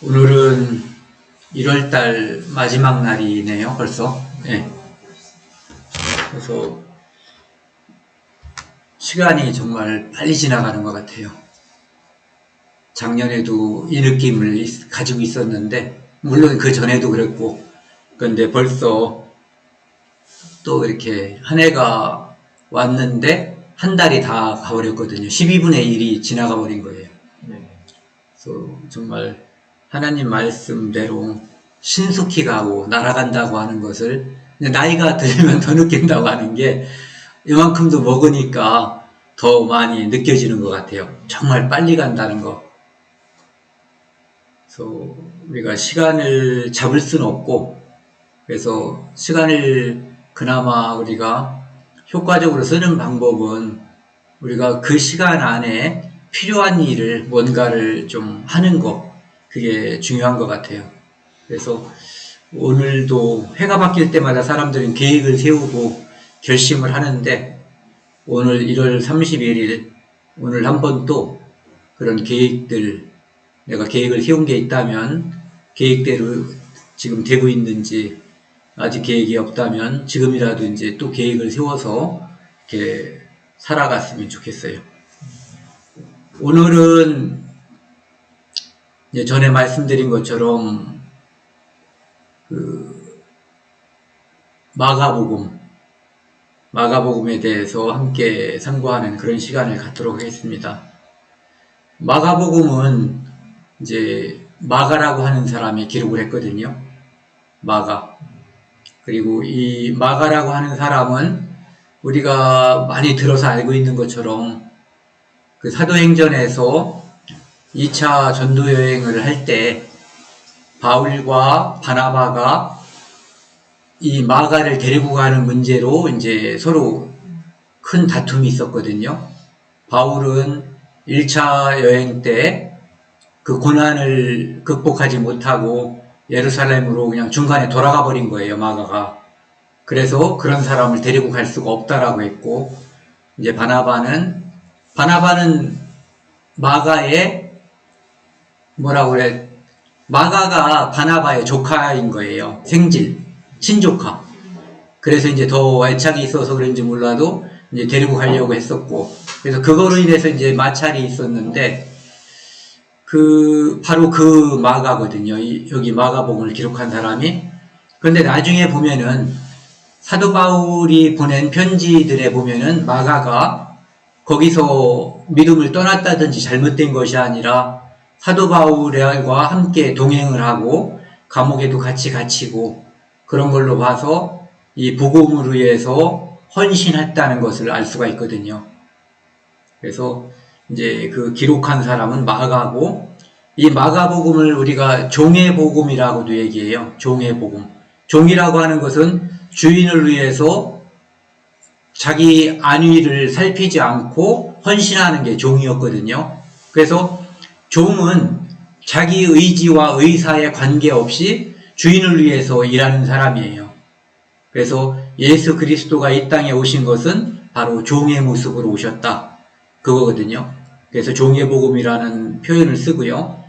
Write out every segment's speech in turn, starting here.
오늘은 1월달 마지막 날이네요, 벌써. 네. 그래서 시간이 정말 빨리 지나가는 것 같아요. 작년에도 이 느낌을 가지고 있었는데, 물론 그 전에도 그랬고, 그런데 벌써 또 이렇게 한 해가 왔는데, 한 달이 다 가버렸거든요. 12분의 1이 지나가 버린 거예요. 그래서 정말 하나님 말씀대로 신속히 가고 날아간다고 하는 것을 나이가 들면 더 느낀다고 하는 게 이만큼도 먹으니까 더 많이 느껴지는 것 같아요. 정말 빨리 간다는 거. 그래서 우리가 시간을 잡을 수는 없고, 그래서 시간을 그나마 우리가 효과적으로 쓰는 방법은 우리가 그 시간 안에 필요한 일을 뭔가를 좀 하는 거, 그게 중요한 것 같아요. 그래서 오늘도 해가 바뀔 때마다 사람들은 계획을 세우고 결심을 하는데, 오늘 1월 31일 오늘 한번 또 그런 계획들, 내가 계획을 세운 게 있다면 계획대로 지금 되고 있는지, 아직 계획이 없다면 지금이라도 이제 또 계획을 세워서 이렇게 살아갔으면 좋겠어요. 오늘은 이제 전에 말씀드린 것처럼 그 마가복음에 대해서 함께 상고하는 그런 시간을 갖도록 하겠습니다. 마가복음은 이제 마가라고 하는 사람이 기록을 했거든요. 마가. 그리고 이 마가라고 하는 사람은 우리가 많이 들어서 알고 있는 것처럼 그 사도행전에서 2차 전도 여행을 할 때 바울과 바나바가 이 마가를 데리고 가는 문제로 이제 서로 큰 다툼이 있었거든요. 바울은 1차 여행 때 그 고난을 극복하지 못하고 예루살렘으로 그냥 중간에 돌아가 버린 거예요, 마가가. 그래서 그런 사람을 데리고 갈 수가 없다라고 했고, 이제 바나바는 마가의 마가가 바나바의 조카인 거예요. 생질, 친조카. 그래서 이제 더 애착이 있어서 그런지 몰라도 이제 데리고 가려고 했었고, 그래서 그거로 인해서 이제 마찰이 있었는데, 바로 그 마가거든요. 여기 마가복음을 기록한 사람이. 그런데 나중에 보면은 사도 바울이 보낸 편지들에 보면은 마가가 거기서 믿음을 떠났다든지 잘못된 것이 아니라 사도 바울과 함께 동행을 하고 감옥에도 같이 갇히고 그런 걸로 봐서 이 복음을 위해서 헌신했다는 것을 알 수가 있거든요. 그래서 이제 그 기록한 사람은 마가고, 이 마가복음을 우리가 종의 복음이라고도 얘기해요. 종의 복음. 종이라고 하는 것은 주인을 위해서 자기 안위를 살피지 않고 헌신하는 게 종이었거든요. 그래서 종은 자기 의지와 의사에 관계없이 주인을 위해서 일하는 사람이에요. 그래서 예수 그리스도가 이 땅에 오신 것은 바로 종의 모습으로 오셨다, 그거거든요. 그래서 종의 복음이라는 표현을 쓰고요.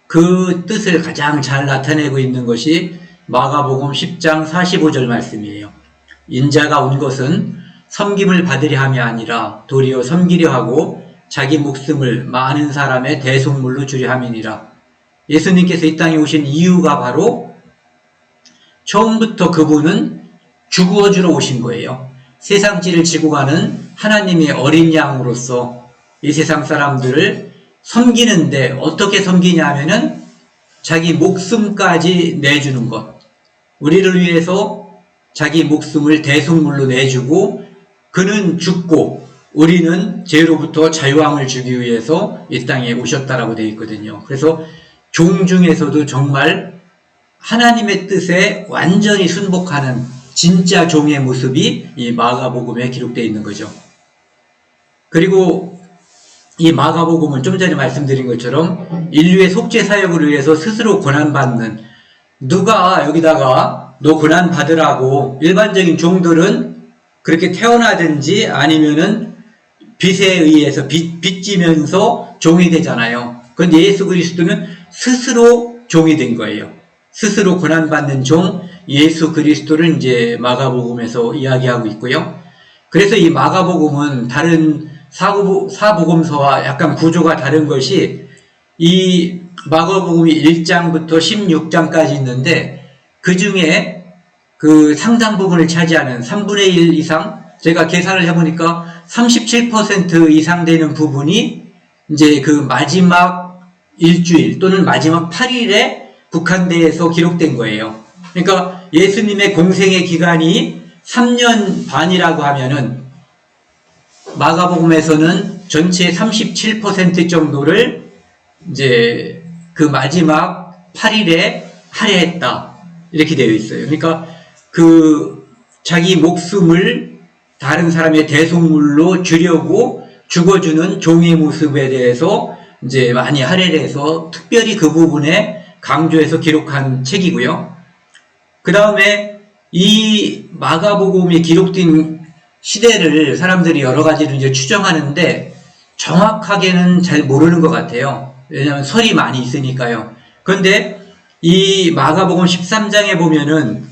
그 뜻을 가장 잘 나타내고 있는 것이 마가복음 10장 45절 말씀이에요. 인자가 온 것은 섬김을 받으려 함이 아니라 도리어 섬기려 하고 자기 목숨을 많은 사람의 대속물로 주려 함이니라. 예수님께서 이 땅에 오신 이유가 바로 처음부터 그분은 죽어주러 오신 거예요. 세상지를 지고 가는 하나님의 어린 양으로서 이 세상 사람들을 섬기는데, 어떻게 섬기냐 하면은 자기 목숨까지 내주는 것. 우리를 위해서 자기 목숨을 대속물로 내주고 그는 죽고 우리는 죄로부터 자유함을 주기 위해서 이 땅에 오셨다라고 되어 있거든요. 그래서 종 중에서도 정말 하나님의 뜻에 완전히 순복하는 진짜 종의 모습이 이 마가복음에 기록되어 있는 거죠. 그리고 이 마가복음은 좀 전에 말씀드린 것처럼 인류의 속죄 사역을 위해서 스스로 고난받는, 누가 여기다가 너 고난받으라고, 일반적인 종들은 그렇게 태어나든지 아니면은 빚에 의해서 빚지면서 종이 되잖아요. 그런데 예수 그리스도는 스스로 종이 된 거예요. 스스로 고난받는 종 예수 그리스도를 이제 마가복음에서 이야기하고 있고요. 그래서 이 마가복음은 다른 사복음서와 약간 구조가 다른 것이 이 마가복음이 1장부터 16장까지 있는데 그 중에 그 상당 부분을 차지하는 3분의 1 이상 제가 계산을 해보니까 37% 이상 되는 부분이 이제 그 마지막 일주일 또는 마지막 8일에 북한대에서 기록된 거예요. 그러니까 예수님의 공생의 기간이 3년 반이라고 하면은 마가복음에서는 전체 37% 정도를 이제 그 마지막 8일에 할애했다. 이렇게 되어 있어요. 그러니까 그 자기 목숨을 다른 사람의 대속물로 주려고 죽어주는 종의 모습에 대해서 이제 많이 할애를 해서 특별히 그 부분에 강조해서 기록한 책이고요. 그 다음에 이 마가복음이 기록된 시대를 사람들이 여러 가지로 이제 추정하는데 정확하게는 잘 모르는 것 같아요. 왜냐하면 설이 많이 있으니까요. 그런데 이 마가복음 13장에 보면은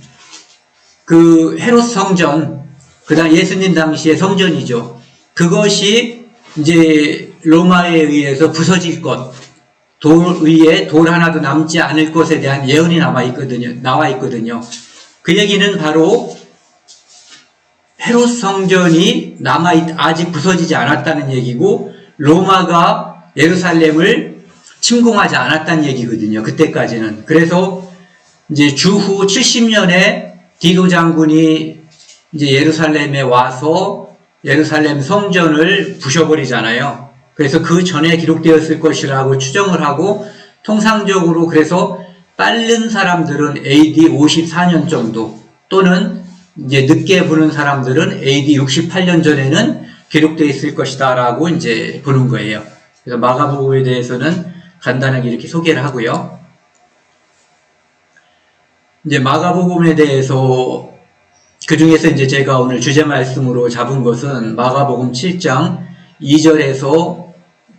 그 헤롯 성전, 그 다음 예수님 당시의 성전이죠. 그것이 이제 로마에 의해서 부서질 것, 돌 위에 돌 하나도 남지 않을 것에 대한 예언이 나와 있거든요. 그 얘기는 바로 헤롯 성전이 아직 부서지지 않았다는 얘기고, 로마가 예루살렘을 침공하지 않았다는 얘기거든요. 그때까지는. 그래서 이제 주후 70년에 디도 장군이 이제 예루살렘에 와서 예루살렘 성전을 부셔버리잖아요. 그래서 그 전에 기록되었을 것이라고 추정을 하고, 통상적으로 그래서 빠른 사람들은 AD 54년 정도 또는 이제 늦게 보는 사람들은 AD 68년 전에는 기록되어 있을 것이다 라고 이제 보는 거예요. 그래서 마가복음에 대해서는 간단하게 이렇게 소개를 하고요. 이제 마가복음에 대해서 그 중에서 이제 제가 오늘 주제 말씀으로 잡은 것은 마가복음 7장 2절에서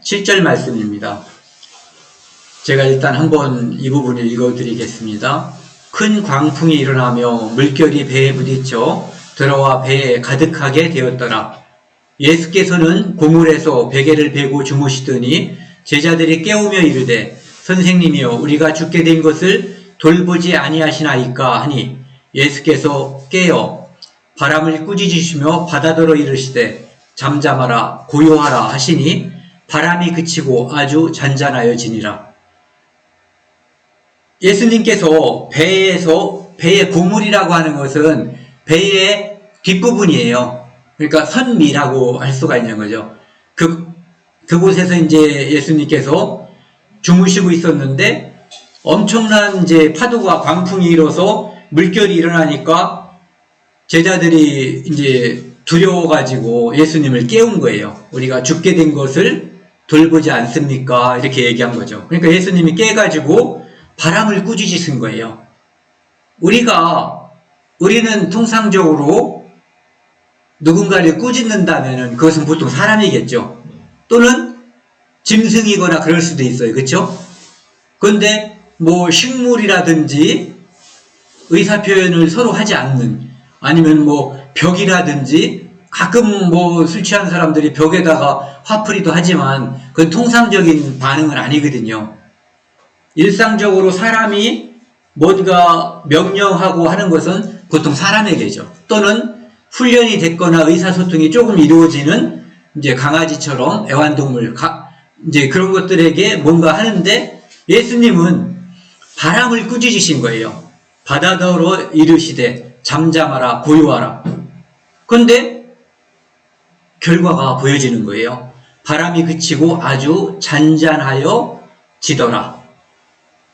7절 말씀입니다. 제가 일단 한번 이 부분을 읽어드리겠습니다. 큰 광풍이 일어나며 물결이 배에 부딪혀 들어와 배에 가득하게 되었더라. 예수께서는 고물에서 베개를 베고 주무시더니 제자들이 깨우며 이르되 선생님이여 우리가 죽게 된 것을 돌보지 아니하시나이까 하니 예수께서 깨어 바람을 꾸짖으시며 바다더러 이르시되 잠잠하라 고요하라 하시니 바람이 그치고 아주 잔잔하여지니라. 예수님께서 배의 고물이라고 하는 것은 배의 뒷부분이에요. 그러니까 선미라고 할 수가 있는 거죠. 그곳에서 이제 예수님께서 주무시고 있었는데 엄청난 이제 파도가 광풍이 일어서 물결이 일어나니까 제자들이 이제 두려워가지고 예수님을 깨운 거예요. 우리가 죽게 된 것을 돌보지 않습니까? 이렇게 얘기한 거죠. 그러니까 예수님이 깨가지고 바람을 꾸짖으신 거예요. 우리는 통상적으로 누군가를 꾸짖는다면은 그것은 보통 사람이겠죠. 또는 짐승이거나 그럴 수도 있어요. 그렇죠? 그런데 뭐 식물이라든지 의사표현을 서로 하지 않는, 아니면 뭐 벽이라든지, 가끔 뭐 술 취한 사람들이 벽에다가 화풀이도 하지만 그건 통상적인 반응은 아니거든요. 일상적으로 사람이 뭔가 명령하고 하는 것은 보통 사람에게죠. 또는 훈련이 됐거나 의사소통이 조금 이루어지는 이제 강아지처럼 애완동물, 이제 그런 것들에게 뭔가 하는데 예수님은 바람을 꾸짖으신 거예요. 바다더러 이르시되 잠잠하라 고요하라. 그런데 결과가 보여지는 거예요. 바람이 그치고 아주 잔잔하여 지더라.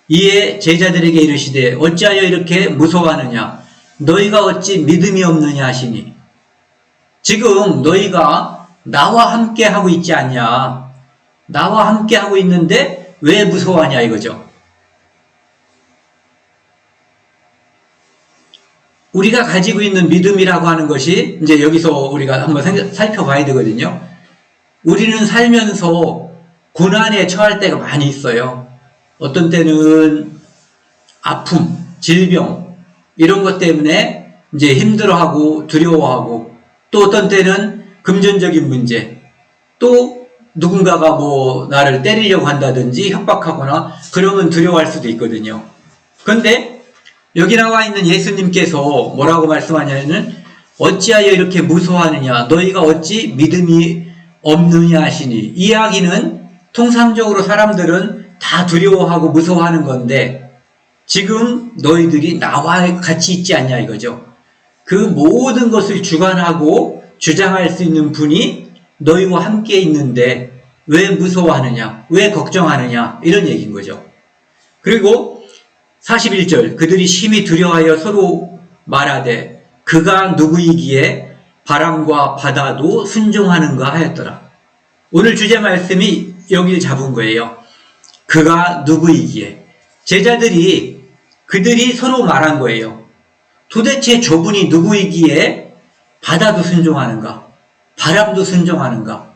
이에 제자들에게 이르시되 어찌하여 이렇게 무서워하느냐? 너희가 어찌 믿음이 없느냐 하시니. 지금 너희가 나와 함께 하고 있지 않냐? 나와 함께 하고 있는데 왜 무서워하냐 이거죠. 우리가 가지고 있는 믿음이라고 하는 것이 이제 여기서 우리가 한번 살펴봐야 되거든요. 우리는 살면서 고난에 처할 때가 많이 있어요. 어떤 때는 아픔, 질병 이런 것 때문에 이제 힘들어하고 두려워하고, 또 어떤 때는 금전적인 문제, 또 누군가가 뭐 나를 때리려고 한다든지 협박하거나 그러면 두려워할 수도 있거든요. 그런데 여기 나와 있는 예수님께서 뭐라고 말씀하냐면, 어찌하여 이렇게 무서워하느냐, 너희가 어찌 믿음이 없느냐 하시니. 이 이야기는 통상적으로 사람들은 다 두려워하고 무서워하는 건데, 지금 너희들이 나와 같이 있지 않냐 이거죠. 그 모든 것을 주관하고 주장할 수 있는 분이 너희와 함께 있는데 왜 무서워하느냐, 왜 걱정하느냐, 이런 얘기인 거죠. 그리고 41절, 그들이 심히 두려워하여 서로 말하되 그가 누구이기에 바람과 바다도 순종하는가 하였더라. 오늘 주제 말씀이 여기를 잡은 거예요. 그가 누구이기에. 제자들이 그들이 서로 말한 거예요. 도대체 저분이 누구이기에 바다도 순종하는가, 바람도 순종하는가.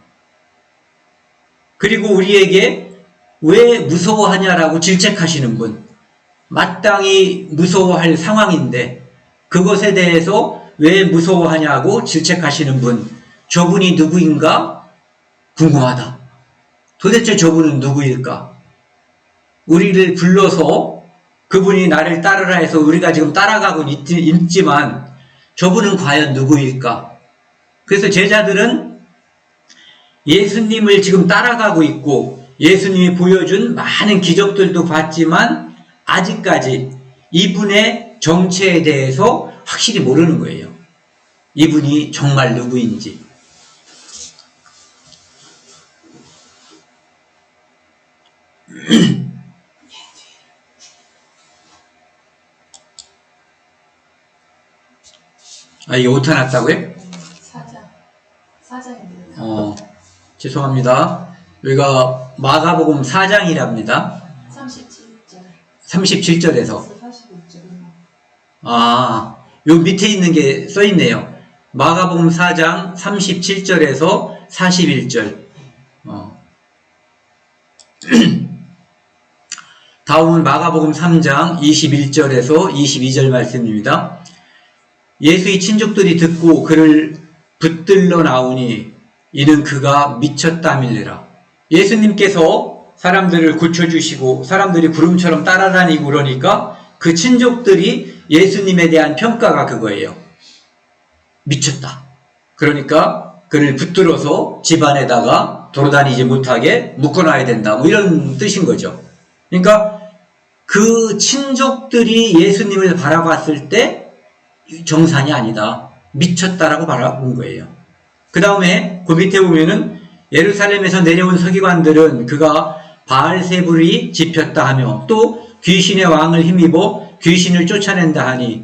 그리고 우리에게 왜 무서워하냐라고 질책하시는 분, 마땅히 무서워할 상황인데 그것에 대해서 왜 무서워하냐고 질책하시는 분, 저분이 누구인가 궁금하다. 도대체 저분은 누구일까? 우리를 불러서 그분이 나를 따르라 해서 우리가 지금 따라가고 있지만 저분은 과연 누구일까? 그래서 제자들은 예수님을 지금 따라가고 있고 예수님이 보여준 많은 기적들도 봤지만 아직까지 이분의 정체에 대해서 확실히 모르는 거예요. 이분이 정말 누구인지. 이게 오타 났다고요? 사장입니다. 죄송합니다. 여기가 마가복음 4장이랍니다. 37절에서. 요 밑에 있는 게 써있네요. 마가복음 4장 37절에서 41절. 다음은 마가복음 3장 21절에서 22절 말씀입니다. 예수의 친족들이 듣고 그를 붙들러 나오니 이는 그가 미쳤다밀래라. 예수님께서 사람들을 고쳐주시고 사람들이 구름처럼 따라다니고 그러니까 그 친족들이 예수님에 대한 평가가 그거예요. 미쳤다. 그러니까 그를 붙들어서 집안에다가 돌아다니지 못하게 묶어놔야 된다. 뭐 이런 뜻인 거죠. 그러니까 그 친족들이 예수님을 바라봤을 때 정상이 아니다, 미쳤다라고 바라본 거예요. 그 다음에 그 밑에 보면은 예루살렘에서 내려온 서기관들은 그가 바알세불이 집혔다 하며 또 귀신의 왕을 힘입어 귀신을 쫓아낸다 하니,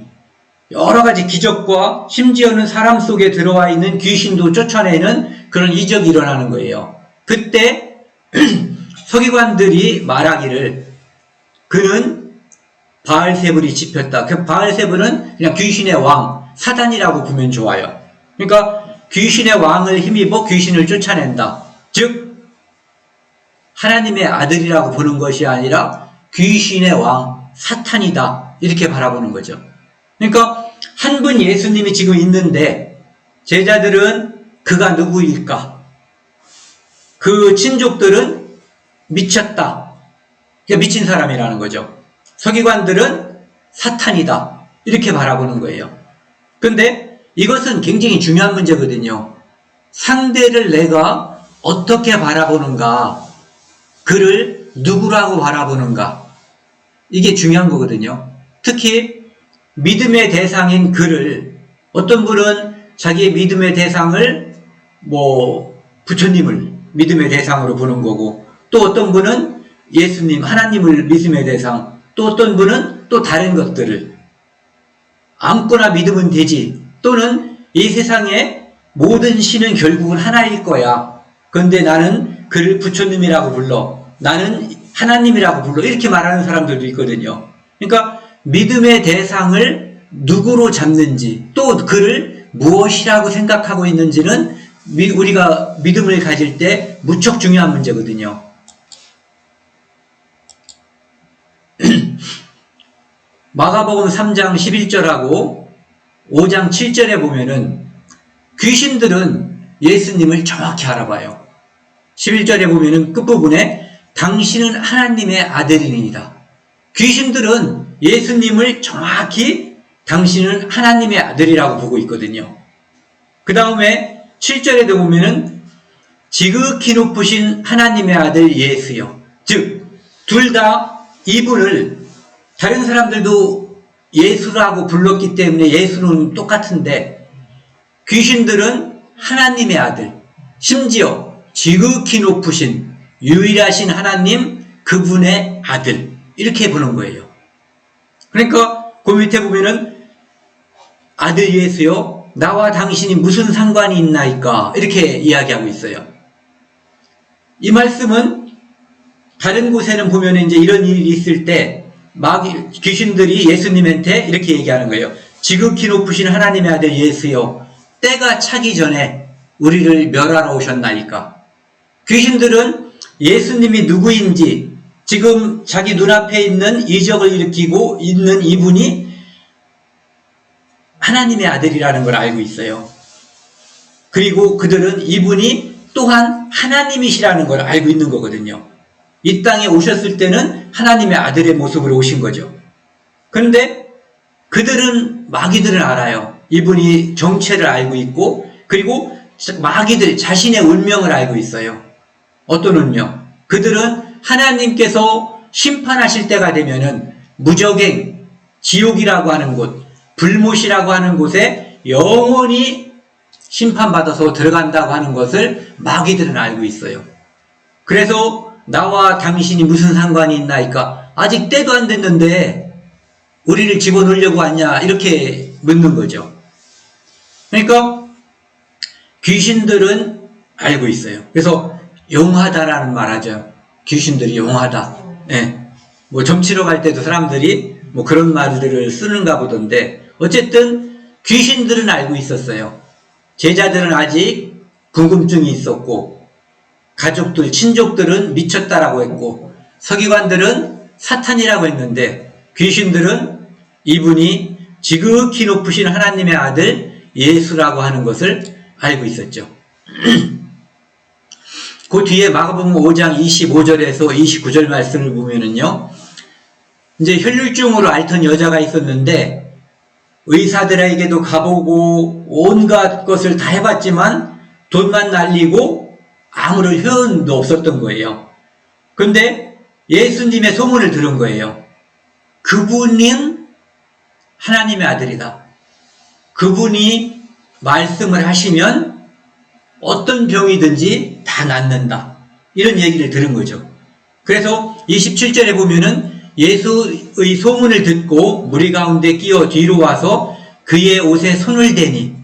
여러 가지 기적과 심지어는 사람 속에 들어와 있는 귀신도 쫓아내는 그런 이적이 일어나는 거예요. 그때 서기관들이 말하기를 그는 바알세불이 집혔다. 그 바알세불은 그냥 귀신의 왕, 사단이라고 보면 좋아요. 그러니까 귀신의 왕을 힘입어 귀신을 쫓아낸다. 즉 하나님의 아들이라고 보는 것이 아니라 귀신의 왕, 사탄이다. 이렇게 바라보는 거죠. 그러니까 한 분 예수님이 지금 있는데 제자들은 그가 누구일까? 그 친족들은 미쳤다. 그러니까 미친 사람이라는 거죠. 서기관들은 사탄이다. 이렇게 바라보는 거예요. 그런데 이것은 굉장히 중요한 문제거든요. 상대를 내가 어떻게 바라보는가, 그를 누구라고 바라보는가, 이게 중요한 거거든요. 특히 믿음의 대상인 그를, 어떤 분은 자기의 믿음의 대상을 부처님을 믿음의 대상으로 보는 거고, 또 어떤 분은 예수님, 하나님을 믿음의 대상, 또 어떤 분은 또 다른 것들을 아무거나 믿으면 되지, 또는 이 세상의 모든 신은 결국은 하나일 거야. 그런데 나는 그를 부처님이라고 불러, 나는 하나님이라고 불러, 이렇게 말하는 사람들도 있거든요. 그러니까 믿음의 대상을 누구로 잡는지, 또 그를 무엇이라고 생각하고 있는지는 우리가 믿음을 가질 때 무척 중요한 문제거든요. 마가복음 3장 11절하고 5장 7절에 보면은 귀신들은 예수님을 정확히 알아봐요. 11절에 보면은 끝부분에 당신은 하나님의 아들이니이다. 귀신들은 예수님을 정확히 당신은 하나님의 아들이라고 보고 있거든요. 그 다음에 7절에도 보면은 지극히 높으신 하나님의 아들 예수여. 즉, 둘 다 이분을 다른 사람들도 예수라고 불렀기 때문에 예수는 똑같은데 귀신들은 하나님의 아들, 심지어 지극히 높으신 유일하신 하나님 그분의 아들 이렇게 보는 거예요. 그러니까 그 밑에 보면은 아들 예수여 나와 당신이 무슨 상관이 있나이까 이렇게 이야기하고 있어요. 이 말씀은 다른 곳에는 보면 이제 이런 일이 있을 때 귀신들이 예수님한테 이렇게 얘기하는 거예요. 지극히 높으신 하나님의 아들 예수여 때가 차기 전에 우리를 멸하러 오셨나이까. 귀신들은 예수님이 누구인지 지금 자기 눈앞에 있는 이적을 일으키고 있는 이분이 하나님의 아들이라는 걸 알고 있어요. 그리고 그들은 이분이 또한 하나님이시라는 걸 알고 있는 거거든요. 이 땅에 오셨을 때는 하나님의 아들의 모습으로 오신 거죠. 그런데 그들은 마귀들은 알아요. 이분이 정체를 알고 있고 그리고 마귀들 자신의 운명을 알고 있어요. 어떤 운명? 그들은 하나님께서 심판하실 때가 되면은 무저갱, 지옥이라고 하는 곳, 불못이라고 하는 곳에 영원히 심판받아서 들어간다고 하는 것을 마귀들은 알고 있어요. 그래서 나와 당신이 무슨 상관이 있나이까? 아직 때도 안 됐는데 우리를 집어넣으려고 왔냐? 이렇게 묻는 거죠. 그러니까 귀신들은 알고 있어요. 그래서 용하다라는 말 하죠. 귀신들이 용하다. 예. 뭐 점치러 갈 때도 사람들이 뭐 그런 말들을 쓰는가 보던데 어쨌든 귀신들은 알고 있었어요. 제자들은 아직 궁금증이 있었고 가족들, 친족들은 미쳤다라고 했고 서기관들은 사탄이라고 했는데 귀신들은 이분이 지극히 높으신 하나님의 아들 예수라고 하는 것을 알고 있었죠. 그 뒤에 마가복음 5장 25절에서 29절 말씀을 보면은요, 이제 혈류증으로 앓던 여자가 있었는데 의사들에게도 가보고 온갖 것을 다 해봤지만 돈만 날리고 아무런 효험도 없었던 거예요. 그런데 예수님의 소문을 들은 거예요. 그분은 하나님의 아들이다. 그분이 말씀을 하시면 어떤 병이든지 다 낫는다. 이런 얘기를 들은 거죠. 그래서 27절에 보면은 예수의 소문을 듣고 무리 가운데 끼어 뒤로 와서 그의 옷에 손을 대니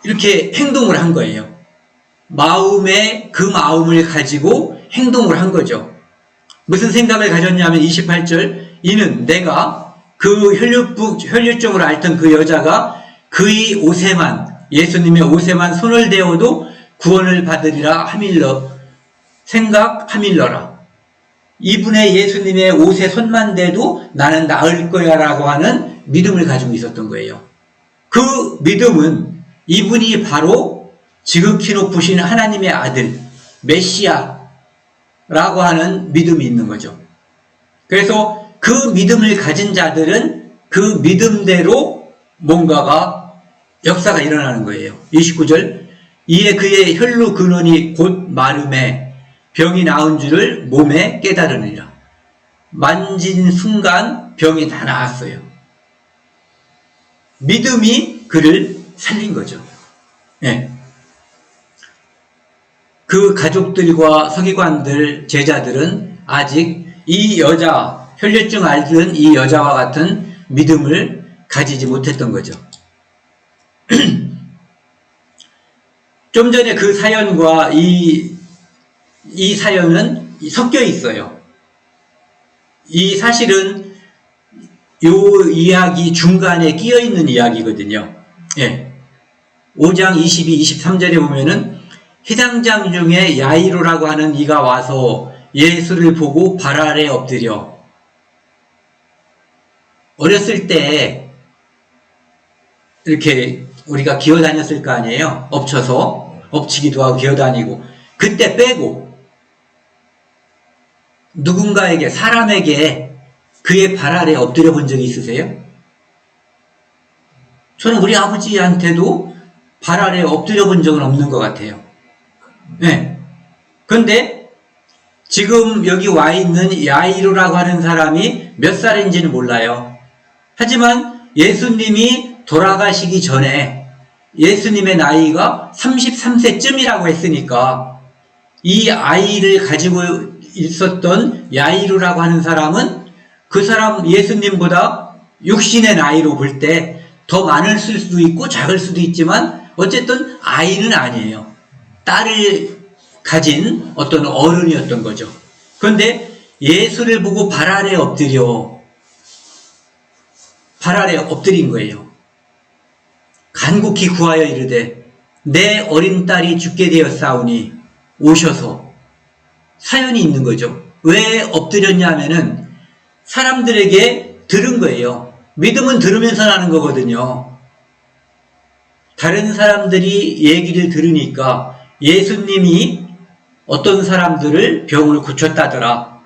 이렇게 행동을 한 거예요. 그 마음을 가지고 행동을 한 거죠. 무슨 생각을 가졌냐면 28절 이는 내가 그 혈류증으로 앓던 그 여자가 그의 옷에만 예수님의 옷에만 손을 대어도 구원을 받으리라 생각하밀러라. 이분의 예수님의 옷에 손만 대도 나는 나을 거야 라고 하는 믿음을 가지고 있었던 거예요. 그 믿음은 이분이 바로 지극히 높으신 하나님의 아들 메시아라고 하는 믿음이 있는 거죠. 그래서 그 믿음을 가진 자들은 그 믿음대로 뭔가가 역사가 일어나는 거예요. 29절 이에 그의 혈루 근원이 곧 마름에 병이 나은 줄을 몸에 깨달으니라. 만진 순간 병이 다 나았어요. 믿음이 그를 살린 거죠. 네. 그 가족들과 서기관들, 제자들은 아직 이 여자, 혈류증 앓던 이 여자와 같은 믿음을 가지지 못했던 거죠. 좀 전에 그 사연과 이 사연은 섞여 있어요. 이 사실은 요 이야기 중간에 끼어 있는 이야기거든요. 예. 5장 22, 23절에 보면은 회당장 중에 야이로라고 하는 이가 와서 예수를 보고 발 아래 엎드려 어렸을 때 이렇게 우리가 기어 다녔을 거 아니에요? 엎치기도 하고 기어 다니고. 그때 빼고 누군가에게, 사람에게 그의 발 아래 엎드려 본 적이 있으세요? 저는 우리 아버지한테도 발 아래 엎드려 본 적은 없는 것 같아요. 네. 그런데 지금 여기 와 있는 야이로라고 하는 사람이 몇 살인지는 몰라요. 하지만 예수님이 돌아가시기 전에 예수님의 나이가 33세쯤이라고 했으니까 이 아이를 가지고 있었던 야이로라고 하는 사람은 그 사람 예수님보다 육신의 나이로 볼 때 더 많을 수도 있고 작을 수도 있지만 어쨌든 아이는 아니에요. 딸을 가진 어떤 어른이었던 거죠. 그런데 예수를 보고 발 아래 엎드린 거예요. 간곡히 구하여 이르되 내 어린 딸이 죽게 되었사오니 오셔서. 사연이 있는 거죠. 왜 엎드렸냐 하면은 사람들에게 들은 거예요. 믿음은 들으면서 나는 거거든요. 다른 사람들이 얘기를 들으니까 예수님이 어떤 사람들을 병을 고쳤다더라.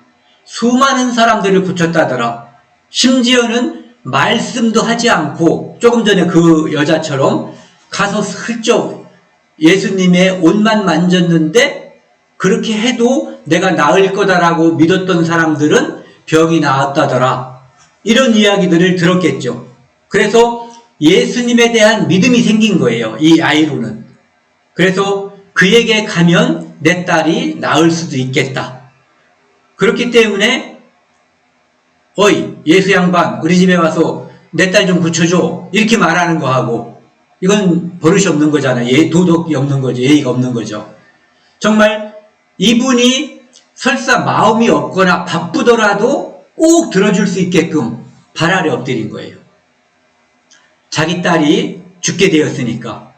수많은 사람들을 고쳤다더라. 심지어는 말씀도 하지 않고 조금 전에 그 여자처럼 가서 슬쩍 예수님의 옷만 만졌는데 그렇게 해도 내가 나을 거다라고 믿었던 사람들은 병이 나았다더라. 이런 이야기들을 들었겠죠. 그래서 예수님에 대한 믿음이 생긴 거예요. 이 아이로는. 그래서 그에게 가면 내 딸이 나을 수도 있겠다. 그렇기 때문에 어이 예수 양반 우리 집에 와서 내 딸 좀 고쳐줘 이렇게 말하는 거하고 이건 버릇이 없는 거잖아요. 도덕이 없는 거죠. 예의가 없는 거죠. 정말 이분이 설사 마음이 없거나 바쁘더라도 꼭 들어줄 수 있게끔 발 아래 엎드린 거예요. 자기 딸이 죽게 되었으니까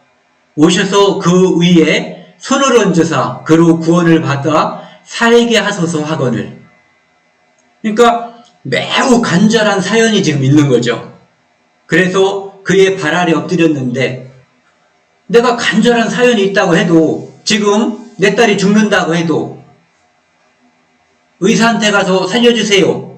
오셔서 그 위에 손을 얹으사 그로 구원을 받아 살게 하소서 하거늘. 그러니까 매우 간절한 사연이 지금 있는 거죠. 그래서 그의 발 아래 엎드렸는데 내가 간절한 사연이 있다고 해도 지금 내 딸이 죽는다고 해도 의사한테 가서 살려주세요.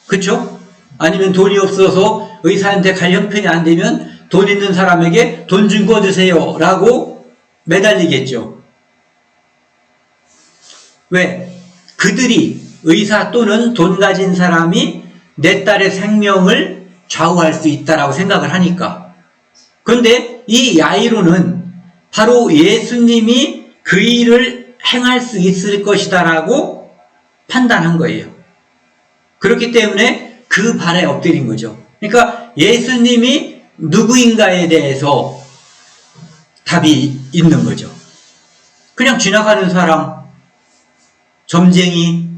그쵸? 아니면 돈이 없어서 의사한테 갈 형편이 안 되면 돈 있는 사람에게 돈 좀 꿔주세요 라고 매달리겠죠. 왜? 그들이 의사 또는 돈 가진 사람이 내 딸의 생명을 좌우할 수 있다라고 생각을 하니까. 그런데 이 야이로는 바로 예수님이 그 일을 행할 수 있을 것이다라고 판단한 거예요. 그렇기 때문에 그 발에 엎드린 거죠. 그러니까 예수님이 누구인가에 대해서 답이 있는 거죠. 그냥 지나가는 사람, 점쟁이,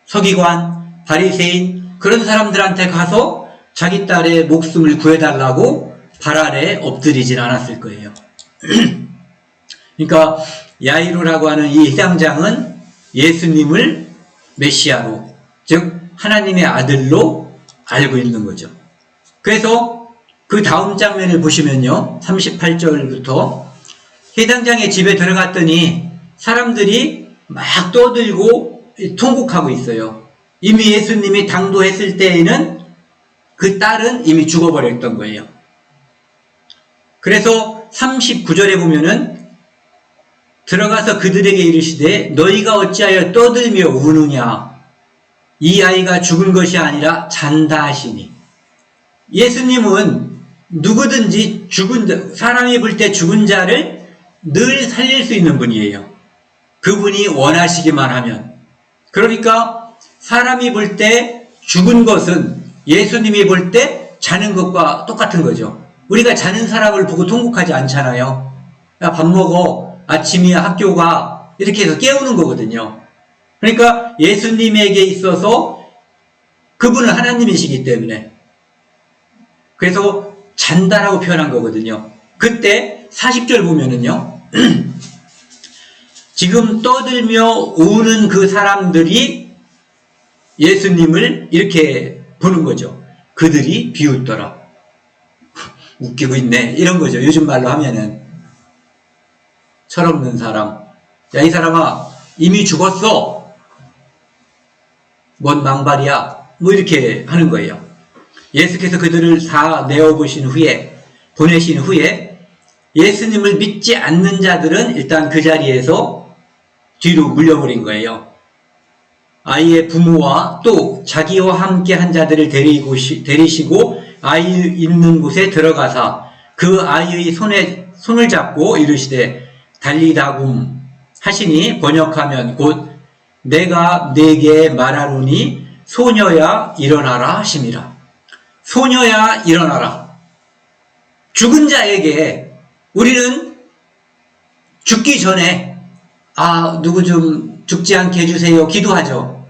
서기관, 바리새인 그런 사람들한테 가서 자기 딸의 목숨을 구해달라고 발 아래 엎드리진 않았을 거예요. 그러니까 야이로라고 하는 이 해당장은 예수님을 메시아로, 즉 하나님의 아들로 알고 있는 거죠. 그래서 그 다음 장면을 보시면요. 38절부터 해당장의 집에 들어갔더니 사람들이 막 떠들고 통곡하고 있어요. 이미 예수님이 당도했을 때에는 그 딸은 이미 죽어버렸던 거예요. 그래서 39절에 보면은 들어가서 그들에게 이르시되 너희가 어찌하여 떠들며 우느냐 이 아이가 죽은 것이 아니라 잔다 하시니. 예수님은 누구든지 사람이 볼 때 죽은 자를 늘 살릴 수 있는 분이에요. 그분이 원하시기만 하면. 그러니까 사람이 볼 때 죽은 것은 예수님이 볼 때 자는 것과 똑같은 거죠. 우리가 자는 사람을 보고 통곡하지 않잖아요. 야, 밥 먹어. 아침이야 학교가. 이렇게 해서 깨우는 거거든요. 그러니까 예수님에게 있어서 그분은 하나님이시기 때문에 그래서 잔다라고 표현한 거거든요. 그때 40절 보면은요. 지금 떠들며 우는 그 사람들이 예수님을 이렇게 보는 거죠. 그들이 비웃더라. 웃기고 있네. 이런 거죠. 요즘 말로 하면은. 철없는 사람. 야, 이 사람아, 이미 죽었어. 뭔 망발이야. 뭐 이렇게 하는 거예요. 예수께서 그들을 다 내어보신 후에, 보내신 후에 예수님을 믿지 않는 자들은 일단 그 자리에서 뒤로 물려버린 거예요. 아이의 부모와 또 자기와 함께 한 자들을 데리시고 아이 있는 곳에 들어가사 그 아이의 손을 잡고 이르시되 달리다굼 하시니 번역하면 곧 내가 네게 말하노니 소녀야 일어나라 하심이라. 소녀야 일어나라. 죽은 자에게 우리는 죽기 전에 누구 좀 죽지 않게 해주세요. 기도하죠.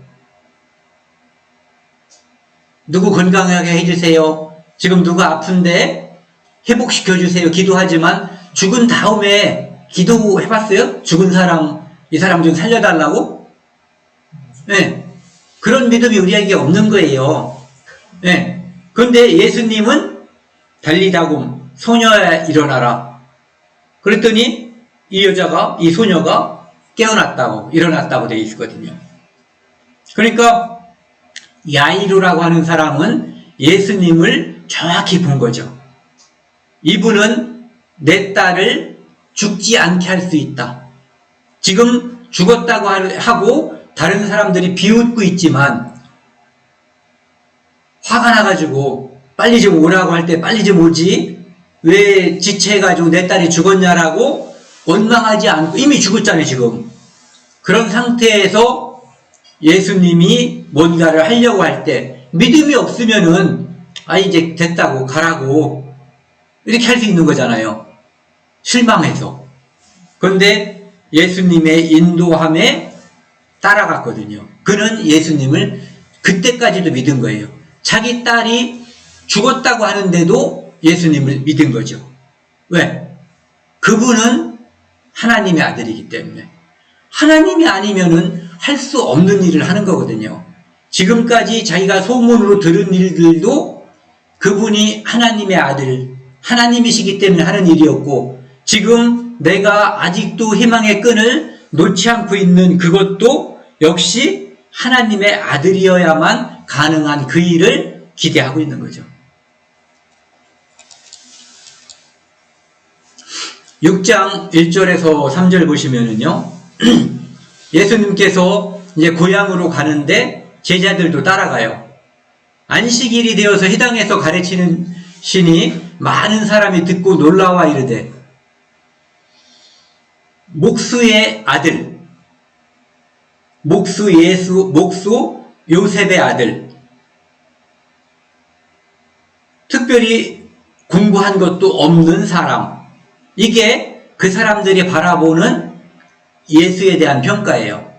누구 건강하게 해주세요. 지금 누가 아픈데 회복시켜주세요. 기도하지만 죽은 다음에 기도해봤어요? 죽은 사람, 이 사람 좀 살려달라고? 네. 그런 믿음이 우리에게 없는 거예요. 네. 그런데 예수님은 달리다굼 소녀야 일어나라. 그랬더니 이 소녀가 깨어났다고, 일어났다고 되어 있거든요. 그러니까 야이로라고 하는 사람은 예수님을 정확히 본 거죠. 이분은 내 딸을 죽지 않게 할 수 있다. 지금 죽었다고 하고 다른 사람들이 비웃고 있지만 화가 나가지고 빨리 좀 오라고 할 때 빨리 좀 오지, 왜 지체해가지고 내 딸이 죽었냐라고 원망하지 않고 이미 죽었잖아요. 지금 그런 상태에서 예수님이 뭔가를 하려고 할 때 믿음이 없으면은 이제 됐다고 가라고 이렇게 할 수 있는 거잖아요. 실망해서. 그런데 예수님의 인도함에 따라갔거든요. 그는 예수님을 그때까지도 믿은 거예요. 자기 딸이 죽었다고 하는데도 예수님을 믿은 거죠. 왜? 그분은 하나님의 아들이기 때문에. 하나님이 아니면은 할 수 없는 일을 하는 거거든요. 지금까지 자기가 소문으로 들은 일들도 그분이 하나님의 아들, 하나님이시기 때문에 하는 일이었고, 지금 내가 아직도 희망의 끈을 놓지 않고 있는 그것도 역시 하나님의 아들이어야만 가능한 그 일을 기대하고 있는 거죠. 6장 1절에서 3절 보시면은요, 예수님께서 이제 고향으로 가는데 제자들도 따라가요. 안식일이 되어서 해당해서 가르치는 시니 많은 사람이 듣고 놀라와 이르되 목수의 아들, 목수 요셉의 아들, 특별히 공부한 것도 없는 사람, 이게 그 사람들이 바라보는 예수에 대한 평가예요.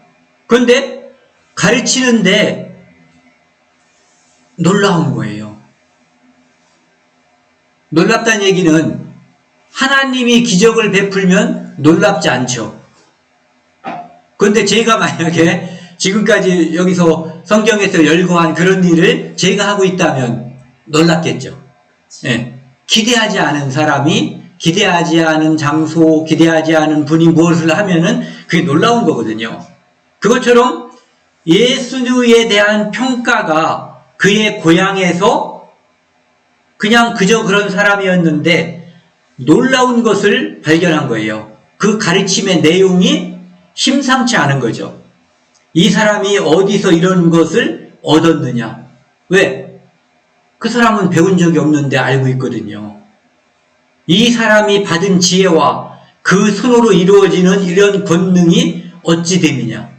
그런데 가르치는데 놀라운 거예요. 놀랍다는 얘기는 하나님이 기적을 베풀면 놀랍지 않죠. 그런데 제가 만약에 지금까지 여기서 성경에서 열거한 그런 일을 제가 하고 있다면 놀랍겠죠. 네. 기대하지 않은 사람이, 기대하지 않은 장소, 기대하지 않은 분이 무엇을 하면은 그게 놀라운 거거든요. 그것처럼 예수에 대한 평가가 그의 고향에서 그냥 그저 그런 사람이었는데 놀라운 것을 발견한 거예요. 그 가르침의 내용이 심상치 않은 거죠. 이 사람이 어디서 이런 것을 얻었느냐? 왜? 그 사람은 배운 적이 없는데 알고 있거든요. 이 사람이 받은 지혜와 그 손으로 이루어지는 이런 권능이 어찌 됨이냐?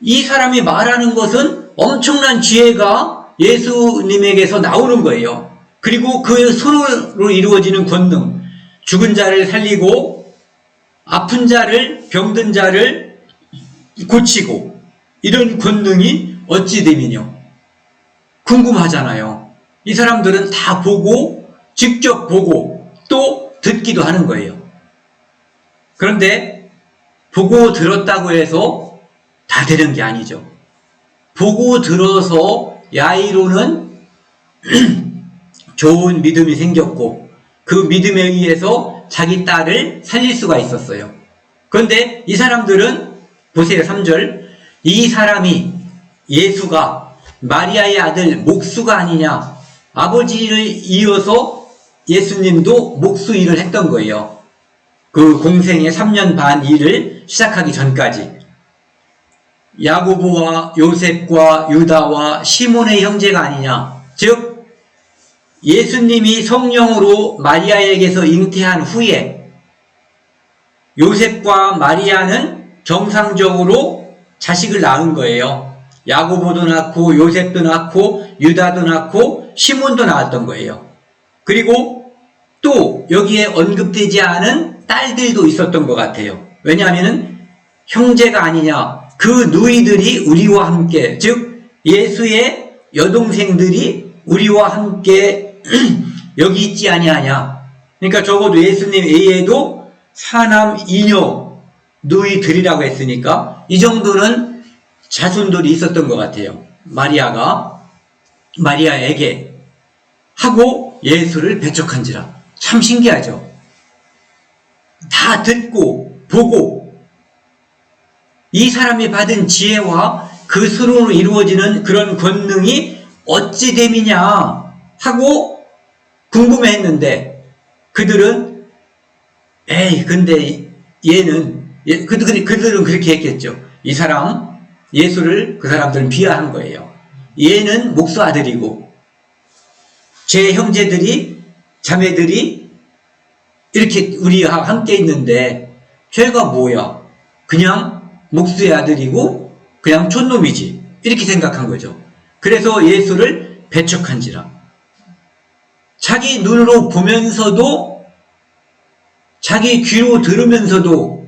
이 사람이 말하는 것은 엄청난 지혜가 예수님에게서 나오는 거예요. 그리고 그 손으로 이루어지는 권능, 죽은 자를 살리고 아픈 자를, 병든 자를 고치고 이런 권능이 어찌 됨이뇨? 궁금하잖아요. 이 사람들은 다 보고, 직접 보고 또 듣기도 하는 거예요. 그런데 보고 들었다고 해서 다 되는 게 아니죠. 보고 들어서 야이로는 좋은 믿음이 생겼고 그 믿음에 의해서 자기 딸을 살릴 수가 있었어요. 그런데 이 사람들은 보세요. 3절 이 사람이 예수가 마리아의 아들 목수가 아니냐, 아버지를 이어서 예수님도 목수 일을 했던 거예요. 그 공생의 3년 반 일을 시작하기 전까지. 야고보와 요셉과 유다와 시몬의 형제가 아니냐. 즉 예수님이 성령으로 마리아에게서 잉태한 후에 요셉과 마리아는 정상적으로 자식을 낳은 거예요. 야고보도 낳고 요셉도 낳고 유다도 낳고 시몬도 낳았던 거예요. 그리고 또 여기에 언급되지 않은 딸들도 있었던 것 같아요. 왜냐하면 형제가 아니냐, 그 누이들이 우리와 함께, 즉 예수의 여동생들이 우리와 함께 여기 있지 아니하냐. 그러니까 적어도 예수님 외에도 사남 이녀 누이들이라고 했으니까 이 정도는 자손들이 있었던 것 같아요. 마리아에게 하고 예수를 배척한지라. 참 신기하죠. 다 듣고 보고 이 사람이 받은 지혜와 그 손으로 이루어지는 그런 권능이 어찌 됨이냐 하고 궁금해했는데 그들은 근데 그들은 그렇게 했겠죠. 이 사람 예수를 그 사람들은 비하한 거예요. 얘는 목수 아들이고 제 형제들이 자매들이 이렇게 우리와 함께 있는데 죄가 뭐야? 그냥 목수의 아들이고 그냥 촌놈이지. 이렇게 생각한 거죠. 그래서 예수를 배척한지라. 자기 눈으로 보면서도 자기 귀로 들으면서도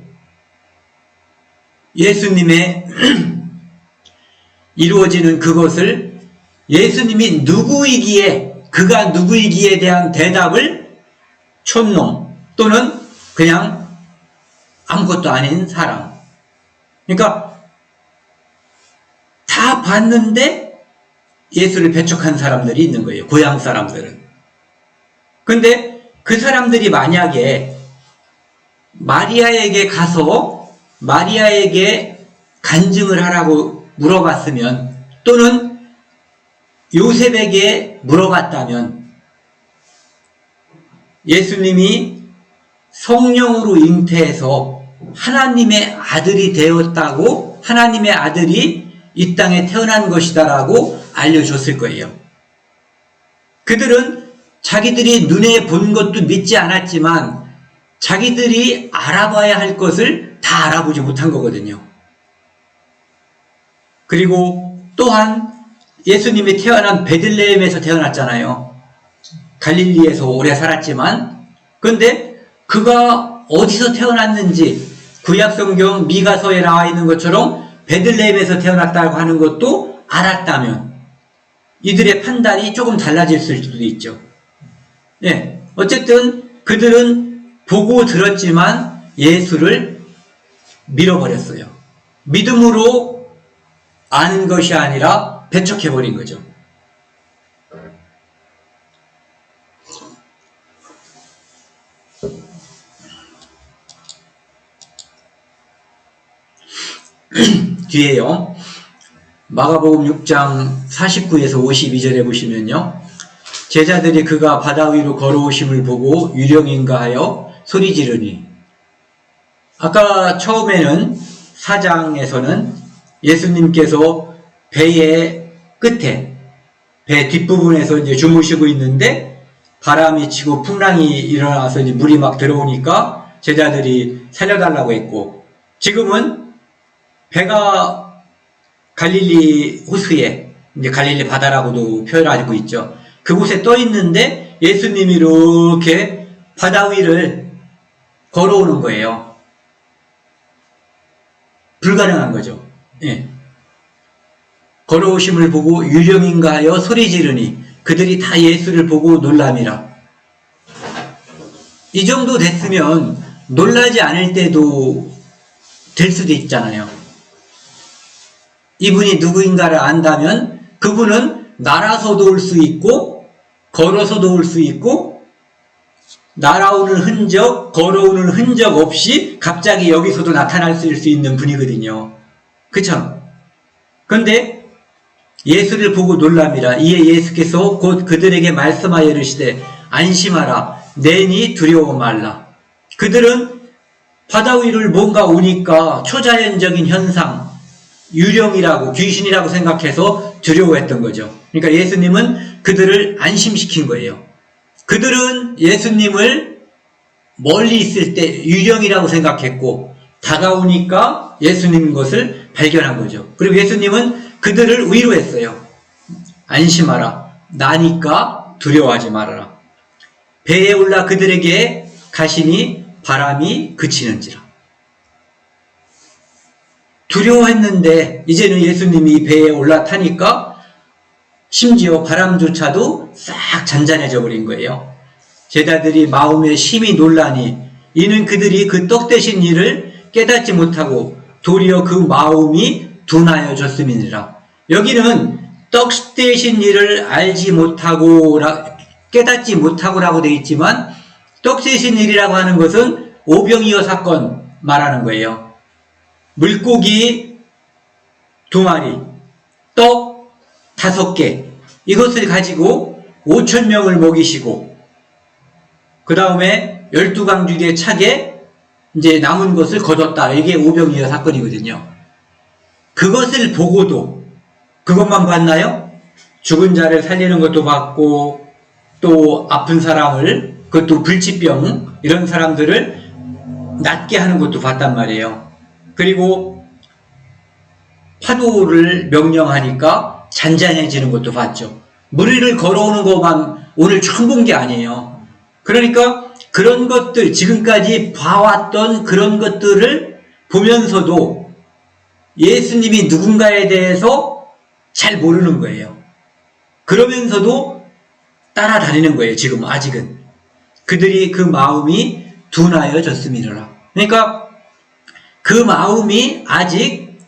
예수님의 이루어지는 그것을 예수님이 그가 누구이기에 대한 대답을 촌놈 또는 그냥 아무것도 아닌 사람. 그러니까 다 봤는데 예수를 배척한 사람들이 있는 거예요. 고향 사람들은. 근데 그 사람들이 만약에 마리아에게 가서 마리아에게 간증을 하라고 물어봤으면 또는 요셉에게 물어봤다면 예수님이 성령으로 잉태해서 하나님의 아들이 되었다고, 하나님의 아들이 이 땅에 태어난 것이다라고 알려줬을 거예요. 그들은 자기들이 눈에 본 것도 믿지 않았지만 자기들이 알아봐야 할 것을 다 알아보지 못한 거거든요. 그리고 또한 예수님이 태어난 베들레헴에서 태어났잖아요. 갈릴리에서 오래 살았지만, 그런데 그가 어디서 태어났는지 구약성경 미가서에 나와 있는 것처럼 베들레헴에서 태어났다고 하는 것도 알았다면 이들의 판단이 조금 달라질 수도 있죠. 네, 어쨌든 그들은 보고 들었지만 예수를 밀어버렸어요. 믿음으로 아는 것이 아니라 배척해버린 거죠. 뒤에요. 마가복음 6장 49에서 52절에 보시면요. 제자들이 그가 바다 위로 걸어오심을 보고 유령인가 하여 소리 지르니. 아까 처음에는 4장에서는 예수님께서 배의 끝에, 배 뒷부분에서 이제 주무시고 있는데 바람이 치고 풍랑이 일어나서 이제 물이 막 들어오니까 제자들이 살려달라고 했고, 지금은 배가 갈릴리 호수에, 이제 갈릴리 바다라고도 표현하고 있죠. 그곳에 떠 있는데 예수님이 이렇게 바다 위를 걸어오는 거예요. 불가능한 거죠. 예. 걸어오심을 보고 유령인가 하여 소리 지르니 그들이 다 예수를 보고 놀람이라. 이 정도 됐으면 놀라지 않을 때도 될 수도 있잖아요. 이분이 누구인가를 안다면 그분은 날아서도 올 수 있고 걸어서도 올 수 있고 날아오는 흔적, 걸어오는 흔적 없이 갑자기 여기서도 나타날 수 있는 분이거든요. 그쵸? 근데 예수를 보고 놀랍니다. 이에 예수께서 곧 그들에게 말씀하여 이르시되 안심하라 내니 두려워 말라. 그들은 바다 위를 뭔가 오니까 초자연적인 현상, 유령이라고 귀신이라고 생각해서 두려워했던 거죠. 그러니까 예수님은 그들을 안심시킨 거예요. 그들은 예수님을 멀리 있을 때 유령이라고 생각했고 다가오니까 예수님인 것을 발견한 거죠. 그리고 예수님은 그들을 위로했어요. 안심하라. 나니까 두려워하지 말아라. 배에 올라 그들에게 가시니 바람이 그치는지라. 두려워했는데 이제는 예수님이 배에 올라타니까 심지어 바람조차도 싹 잔잔해져 버린 거예요. 제자들이 마음에 심히 놀라니 이는 그들이 그 떡 대신 일을 깨닫지 못하고 도리어 그 마음이 둔하여졌음이니라. 여기는 떡 대신 일을 알지 못하고 깨닫지 못하고라고 되어 있지만 떡 대신 일이라고 하는 것은 오병이어 사건 말하는 거예요. 물고기 2마리, 떡 5개 이것을 가지고 5,000명을 먹이시고 그 다음에 12강줄기에 차게 이제 남은 것을 거뒀다. 이게 오병이어 사건이거든요. 그것을 보고도 그것만 봤나요? 죽은 자를 살리는 것도 봤고 또 아픈 사람을 그것도 불치병 이런 사람들을 낫게 하는 것도 봤단 말이에요. 그리고 파도를 명령하니까 잔잔해지는 것도 봤죠. 물 걸어오는 것만 오늘 처음 본 게 아니에요. 그러니까 그런 것들 지금까지 봐왔던 그런 것들을 보면서도 예수님이 누군가에 대해서 잘 모르는 거예요. 그러면서도 따라다니는 거예요. 지금 아직은. 그들이 그 마음이 둔하여졌음이라. 그러니까 그 마음이 아직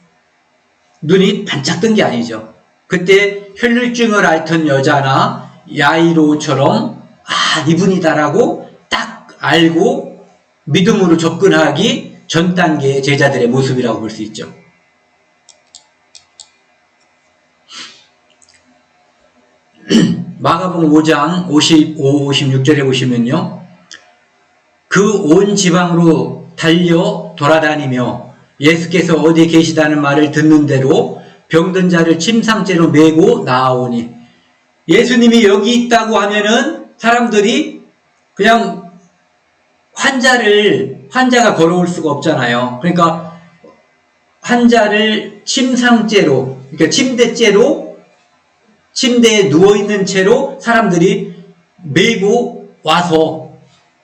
눈이 반짝 뜬 게 아니죠. 그때 혈루증을 앓던 여자나 야이로처럼 이분이다라고 딱 알고 믿음으로 접근하기 전 단계의 제자들의 모습이라고 볼 수 있죠. 마가복음 5장 55, 56절에 보시면요. 그 온 지방으로 달려 돌아다니며 예수께서 어디 계시다는 말을 듣는 대로 병든 자를 침상째로 메고 나아오니 예수님이 여기 있다고 하면은 사람들이 그냥 환자가 걸어올 수가 없잖아요. 그러니까 환자를 침상째로, 그러니까 침대에 누워있는 채로 사람들이 메고 와서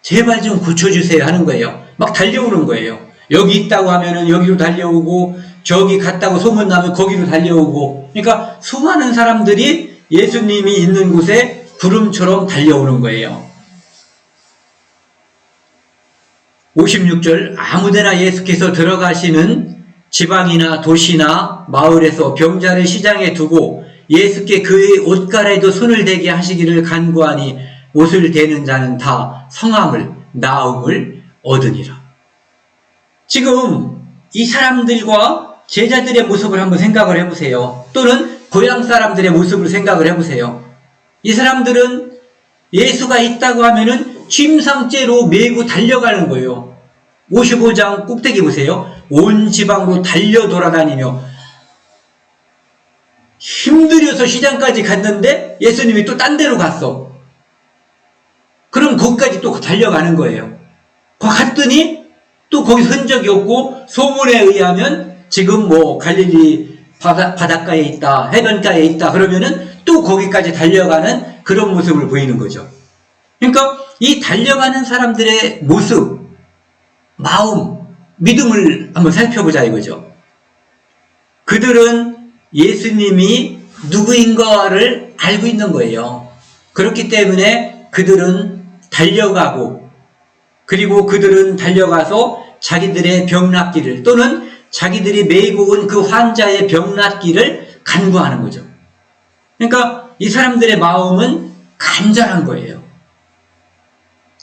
제발 좀 고쳐주세요 하는 거예요. 막 달려오는 거예요. 여기 있다고 하면은 여기로 달려오고 저기 갔다고 소문나면 거기로 달려오고 그러니까 수많은 사람들이 예수님이 있는 곳에 구름처럼 달려오는 거예요. 56절 아무데나 예수께서 들어가시는 지방이나 도시나 마을에서 병자를 시장에 두고 예수께 그의 옷가래도 손을 대게 하시기를 간구하니 옷을 대는 자는 다 성함을 나음을 얻으니라. 지금 이 사람들과 제자들의 모습을 한번 생각을 해보세요. 또는 고향 사람들의 모습을 생각을 해보세요. 이 사람들은 예수가 있다고 하면은 침상째로 메고 달려가는 거예요. 55장 꼭대기 보세요. 온 지방으로 달려 돌아다니며 힘들여서 시장까지 갔는데 예수님이 또 딴 데로 갔어. 그럼 거기까지 또 달려가는 거예요. 갔더니 또 거기 흔적이 없고 소문에 의하면 지금 뭐 갈릴리 바닷가에 있다, 해변가에 있다 그러면은 또 거기까지 달려가는 그런 모습을 보이는 거죠. 그러니까 이 달려가는 사람들의 모습, 마음, 믿음을 한번 살펴보자 이거죠. 그들은 예수님이 누구인가를 알고 있는 거예요. 그렇기 때문에 그들은 달려가고 그리고 그들은 달려가서 자기들의 병 낫기를 또는 자기들이 메이고 온 그 환자의 병 낫기를 간구하는 거죠. 그러니까 이 사람들의 마음은 간절한 거예요.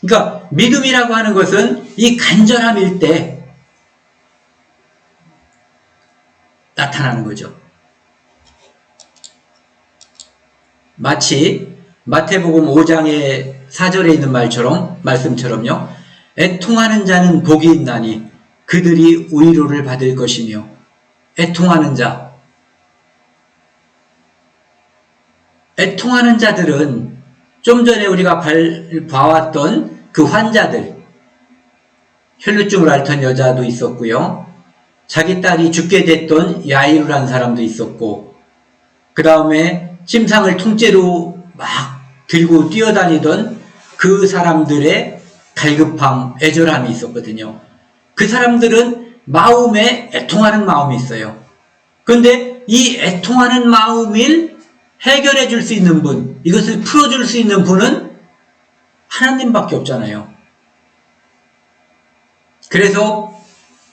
그러니까 믿음이라고 하는 것은 이 간절함일 때 나타나는 거죠. 마치 마태복음 5장의 4절에 있는 말씀처럼요. 애통하는 자는 복이 있나니 그들이 위로를 받을 것이며. 애통하는 자. 애통하는 자들은 좀 전에 우리가 봐왔던 그 환자들, 혈루증을 앓던 여자도 있었고요. 자기 딸이 죽게 됐던 야이루라는 사람도 있었고, 그 다음에 침상을 통째로 막 들고 뛰어다니던 그 사람들의 갈급함, 애절함이 있었거든요. 그 사람들은 마음에 애통하는 마음이 있어요. 그런데 이 애통하는 마음을 해결해 줄 수 있는 분, 이것을 풀어줄 수 있는 분은 하나님밖에 없잖아요. 그래서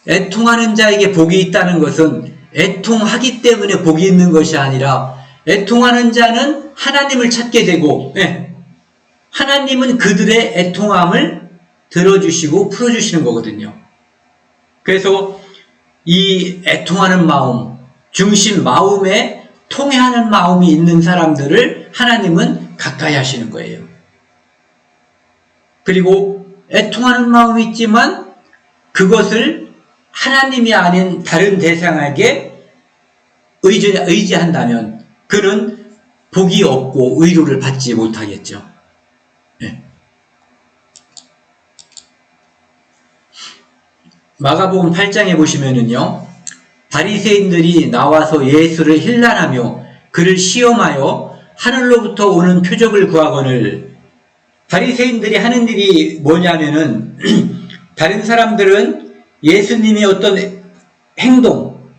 애통하는 자에게 복이 있다는 것은 애통하기 때문에 복이 있는 것이 아니라 애통하는 자는 하나님을 찾게 되고, 하나님은 그들의 애통함을 들어주시고 풀어주시는 거거든요. 그래서 이 애통하는 마음, 중심 마음에 통해하는 마음이 있는 사람들을 하나님은 가까이 하시는 거예요. 그리고 애통하는 마음이 있지만 그것을 하나님이 아닌 다른 대상에게 의지한다면 그는 복이 없고 의로를 받지 못하겠죠. 네. 마가복음 8장에 보시면은요, 바리새인들이 나와서 예수를 힐난하며 그를 시험하여 하늘로부터 오는 표적을 구하거늘. 바리새인들이 하는 일이 뭐냐면은 다른 사람들은 예수님의 어떤 행동,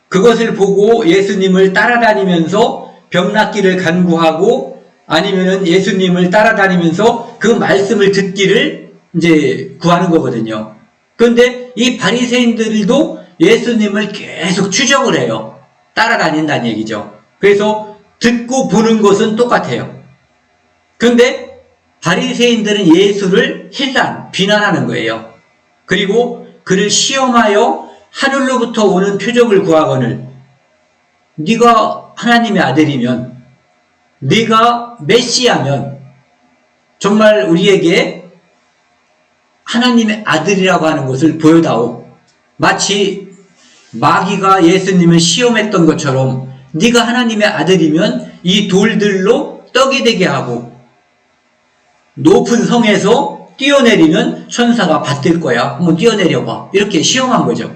그것을 보고 예수님을 따라다니면서 병 낫기를 간구하고, 아니면은 예수님을 따라다니면서 그 말씀을 듣기를 이제 구하는 거거든요. 그런데 이 바리새인들도 예수님을 계속 추적을 해요. 따라다닌다는 얘기죠. 그래서 듣고 보는 것은 똑같아요. 그런데 바리새인들은 예수를 비난하는 거예요. 그리고 그를 시험하여 하늘로부터 오는 표적을 구하거늘. 네가 하나님의 아들이면, 네가 메시아면 정말 우리에게 하나님의 아들이라고 하는 것을 보여다오. 마치 마귀가 예수님을 시험했던 것처럼 네가 하나님의 아들이면 이 돌들로 떡이 되게 하고 높은 성에서 뛰어내리면 천사가 받들 거야. 한번 뛰어내려봐. 이렇게 시험한 거죠.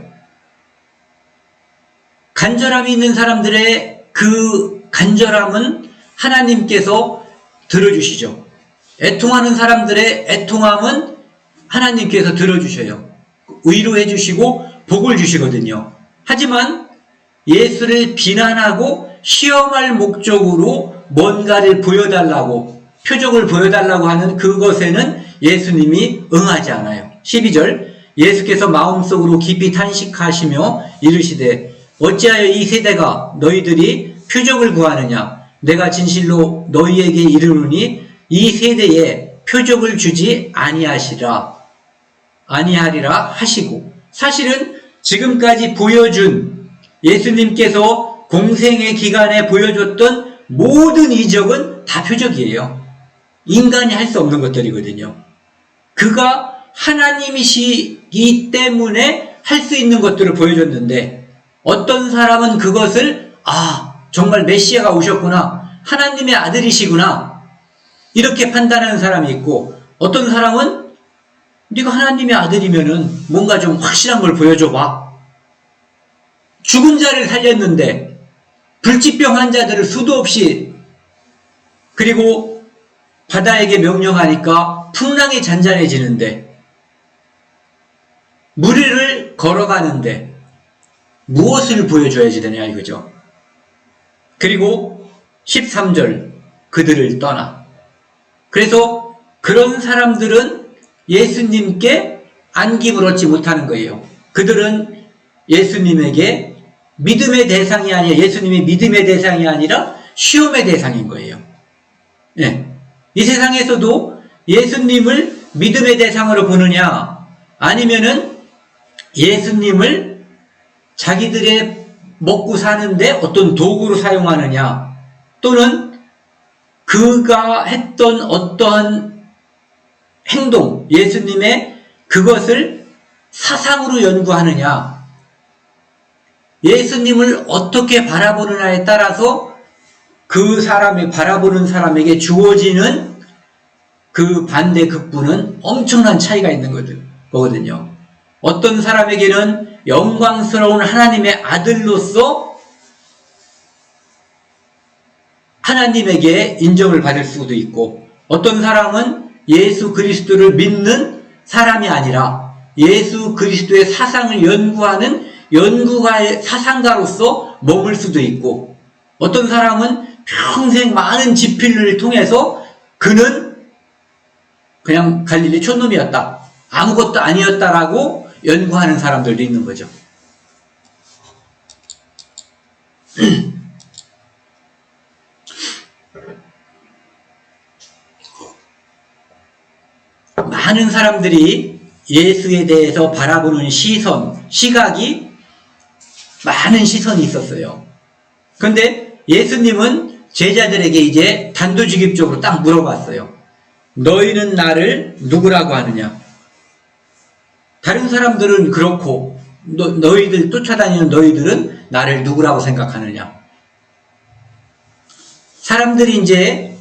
간절함이 있는 사람들의 그 간절함은 하나님께서 들어주시죠. 애통하는 사람들의 애통함은 하나님께서 들어주셔요. 위로해 주시고 복을 주시거든요. 하지만 예수를 비난하고 시험할 목적으로 뭔가를 보여달라고, 표적을 보여달라고 하는 그것에는 예수님이 응하지 않아요. 12절, 예수께서 마음속으로 깊이 탄식하시며 이르시되 어찌하여 이 세대가 너희들이 표적을 구하느냐. 내가 진실로 너희에게 이르노니 이 세대에 표적을 주지 아니하리라 하시고, 사실은 지금까지 보여준 예수님께서 공생의 기간에 보여줬던 모든 이적은 다 표적이에요. 인간이 할 수 없는 것들이거든요. 그가 하나님이시기 때문에 할 수 있는 것들을 보여줬는데, 어떤 사람은 그것을 정말 메시아가 오셨구나, 하나님의 아들이시구나, 이렇게 판단하는 사람이 있고, 어떤 사람은 네가 하나님의 아들이면은 뭔가 좀 확실한 걸 보여줘봐. 죽은 자를 살렸는데, 불치병 환자들을 수도 없이, 그리고 바다에게 명령하니까 풍랑이 잔잔해지는데, 무리를 걸어가는데 무엇을 보여줘야지 되냐 이거죠. 그리고 13절, 그들을 떠나. 그래서 그런 사람들은 예수님께 안김을 얻지 못하는 거예요. 그들은 예수님에게 믿음의 대상이 아니라, 예수님이 믿음의 대상이 아니라 시험의 대상인 거예요. 예. 이 세상에서도 예수님을 믿음의 대상으로 보느냐, 아니면은 예수님을 자기들의 먹고 사는데 어떤 도구로 사용하느냐, 또는 그가 했던 어떠한 행동, 예수님의 그것을 사상으로 연구하느냐, 예수님을 어떻게 바라보느냐에 따라서 그 사람이 바라보는 사람에게 주어지는 그 반대 극부는 엄청난 차이가 있는 거거든요. 어떤 사람에게는 영광스러운 하나님의 아들로서 하나님에게 인정을 받을 수도 있고, 어떤 사람은 예수 그리스도를 믿는 사람이 아니라 예수 그리스도의 사상을 연구하는 연구가의 사상가로서 머물 수도 있고, 어떤 사람은 평생 많은 집필을 통해서 그는 그냥 갈릴리 촌놈이었다, 아무것도 아니었다라고 연구하는 사람들도 있는 거죠. 많은 사람들이 예수에 대해서 바라보는 시선, 시각이 많은 시선이 있었어요. 그런데 예수님은 제자들에게 이제 단도직입적으로 딱 물어봤어요. 너희는 나를 누구라고 하느냐? 다른 사람들은 그렇고, 너희들 쫓아다니는 너희들은 나를 누구라고 생각하느냐? 사람들이 이제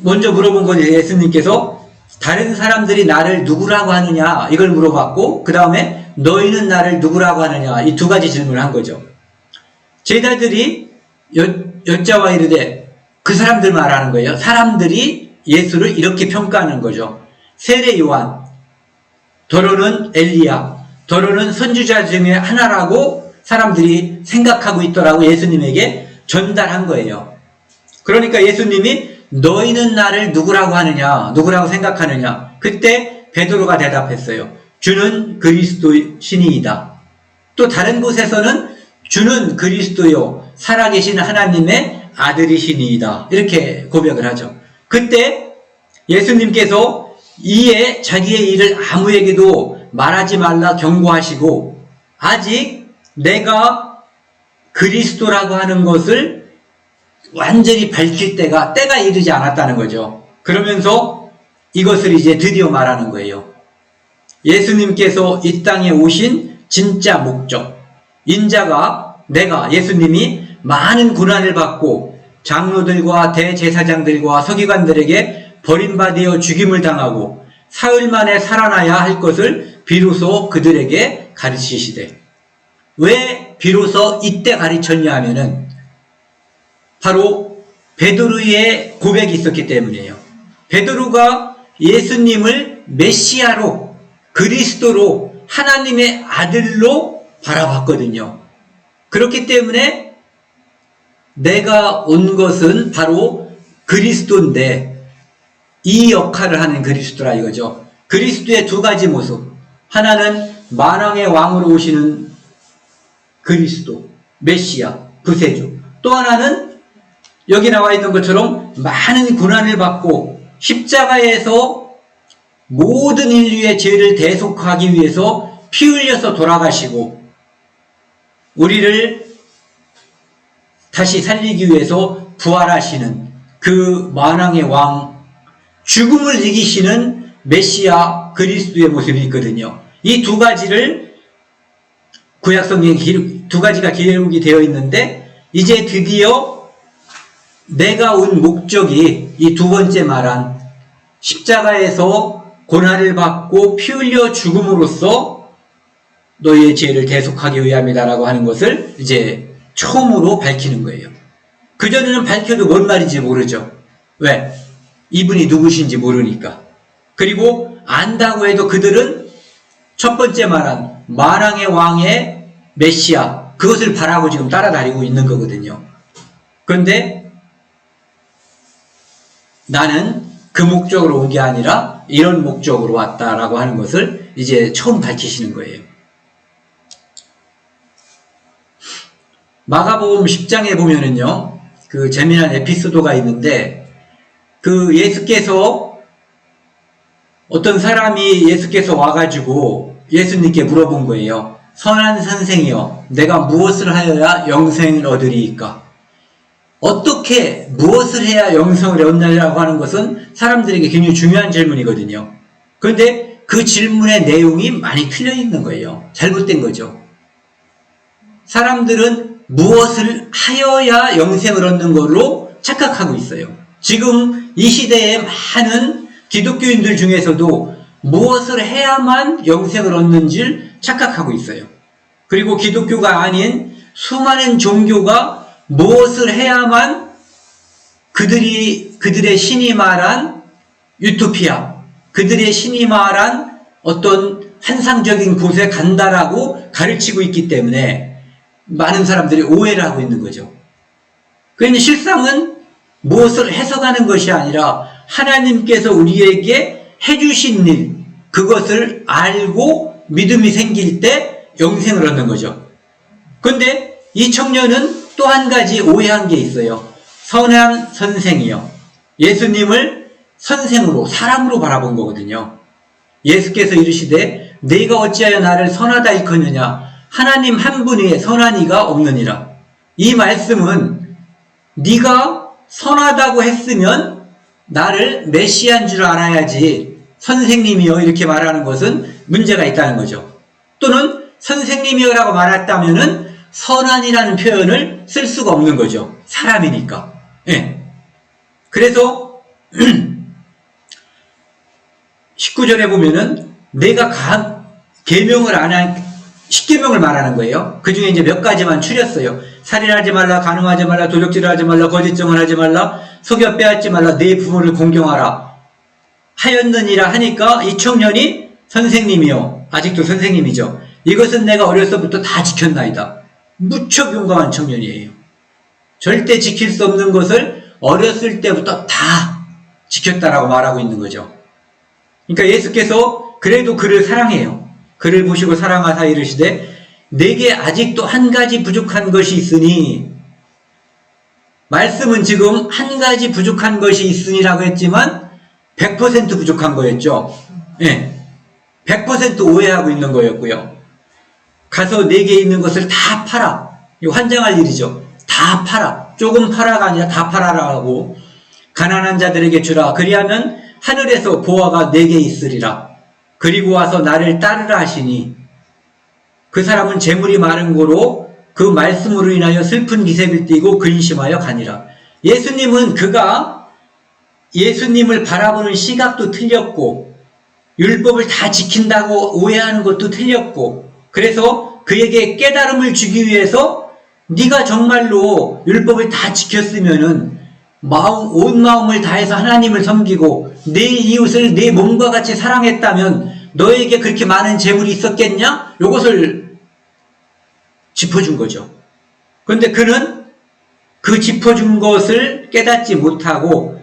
먼저 물어본 거죠. 예수님께서 다른 사람들이 나를 누구라고 하느냐, 이걸 물어봤고, 그 다음에 너희는 나를 누구라고 하느냐, 이 두 가지 질문을 한 거죠. 제자들이 여자와 이르되, 그 사람들 말하는 거예요. 사람들이 예수를 이렇게 평가하는 거죠. 세례 요한, 더러는 엘리야, 더러는 선지자 중에 하나라고 사람들이 생각하고 있더라고 예수님에게 전달한 거예요. 그러니까 예수님이 너희는 나를 누구라고 하느냐, 누구라고 생각하느냐. 그때 베드로가 대답했어요. 주는 그리스도 신이이다. 또 다른 곳에서는 주는 그리스도요 살아계신 하나님의 아들이시니이다, 이렇게 고백을 하죠. 그때 예수님께서 이에 자기의 일을 아무에게도 말하지 말라 경고하시고, 아직 내가 그리스도라고 하는 것을 완전히 밝힐 때가 이르지 않았다는 거죠. 그러면서 이것을 이제 드디어 말하는 거예요. 예수님께서 이 땅에 오신 진짜 목적, 인자가, 예수님이 많은 고난을 받고 장로들과 대제사장들과 서기관들에게 버림받아 죽임을 당하고 사흘 만에 살아나야 할 것을 비로소 그들에게 가르치시되, 왜 비로소 이때 가르쳤냐 하면은 바로 베드로의 고백이 있었기 때문이에요. 베드로가 예수님을 메시아로, 그리스도로, 하나님의 아들로 바라봤거든요. 그렇기 때문에 내가 온 것은 바로 그리스도인데 이 역할을 하는 그리스도라 이거죠. 그리스도의 두 가지 모습, 하나는 만왕의 왕으로 오시는 그리스도, 메시아, 구세주, 또 하나는 여기 나와 있는 것처럼 많은 고난을 받고 십자가에서 모든 인류의 죄를 대속하기 위해서 피 흘려서 돌아가시고 우리를 다시 살리기 위해서 부활하시는 그 만왕의 왕, 죽음을 이기시는 메시아 그리스도의 모습이 있거든요. 이 두 가지를 구약성경에 두 가지가 기록이 되어 있는데, 이제 드디어 내가 온 목적이 이 두 번째 말한 십자가에서 고난을 받고 피 흘려 죽음으로써 너희의 죄를 대속하기 위함이다라고 하는 것을 이제 처음으로 밝히는 거예요. 그전에는 밝혀도 뭔 말인지 모르죠. 왜? 이분이 누구신지 모르니까. 그리고 안다고 해도 그들은 첫 번째 말한 만왕의 왕의 메시아, 그것을 바라고 지금 따라다니고 있는 거거든요. 그런데 나는 그 목적으로 온 게 아니라 이런 목적으로 왔다라고 하는 것을 이제 처음 밝히시는 거예요. 마가복음 10장에 보면은요, 그 재미난 에피소드가 있는데, 그 예수께서, 어떤 사람이 예수께서 와가지고 예수님께 물어본 거예요. 선한 선생이여, 내가 무엇을 하여야 영생을 얻으리이까? 어떻게, 무엇을 해야 영생을 얻느냐고 하는 것은 사람들에게 굉장히 중요한 질문이거든요. 그런데 그 질문의 내용이 많이 틀려 있는 거예요. 잘못된 거죠. 사람들은 무엇을 하여야 영생을 얻는 걸로 착각하고 있어요. 지금 이 시대에 많은 기독교인들 중에서도 무엇을 해야만 영생을 얻는지를 착각하고 있어요. 그리고 기독교가 아닌 수많은 종교가 무엇을 해야만 그들의 신이 말한 유토피아, 그들의 신이 말한 어떤 환상적인 곳에 간다라고 가르치고 있기 때문에 많은 사람들이 오해를 하고 있는 거죠. 그러니 실상은 무엇을 해석하는 것이 아니라 하나님께서 우리에게 해주신 일, 그것을 알고 믿음이 생길 때 영생을 얻는 거죠. 그런데 이 청년은 또 한 가지 오해한 게 있어요. 선한 선생이요. 예수님을 선생으로, 사람으로 바라본 거거든요. 예수께서 이르시되 네가 어찌하여 나를 선하다 일컫느냐? 하나님 한 분이 선한 이가 없느니라. 이 말씀은 네가 선하다고 했으면 나를 메시아인 줄 알아야지 선생님이요 이렇게 말하는 것은 문제가 있다는 거죠. 또는 선생님이요라고 말했다면은 선한이라는 표현을 쓸 수가 없는 거죠. 사람이니까. 예. 그래서 19절에 보면은 내가 계명을 안 한 10계명을 말하는 거예요. 그 중에 이제 몇 가지만 추렸어요. 살인하지 말라, 간음하지 말라, 도적질하지 말라, 거짓증언 하지 말라, 속여 빼앗지 말라, 네 부모를 공경하라 하였느니라 하니까 이 청년이 선생님이요. 아직도 선생님이죠. 이것은 내가 어려서부터 다 지켰나이다. 무척 용감한 청년이에요. 절대 지킬 수 없는 것을 어렸을 때부터 다 지켰다라고 말하고 있는 거죠. 그러니까 예수께서 그래도 그를 사랑해요. 그를 보시고 사랑하사 이르시되 내게 아직도 한 가지 부족한 것이 있으니, 말씀은 지금 한 가지 부족한 것이 있으니라고 했지만 100% 부족한 거였죠. 예. 100% 오해하고 있는 거였고요. 가서 내게 있는 것을 다 팔아. 이거 환장할 일이죠. 다 팔아. 조금 팔아가 아니라 다 팔아라고. 가난한 자들에게 주라. 그리하면 하늘에서 보화가 내게 있으리라. 그리고 와서 나를 따르라 하시니 그 사람은 재물이 많은 고로 그 말씀으로 인하여 슬픈 기색을 띠고 근심하여 가니라. 예수님은 그가 예수님을 바라보는 시각도 틀렸고 율법을 다 지킨다고 오해하는 것도 틀렸고, 그래서 그에게 깨달음을 주기 위해서 네가 정말로 율법을 다 지켰으면은 온 마음을 다해서 하나님을 섬기고 내 이웃을 내 몸과 같이 사랑했다면 너에게 그렇게 많은 재물이 있었겠냐? 이것을 짚어준 거죠. 그런데 그는 그 짚어준 것을 깨닫지 못하고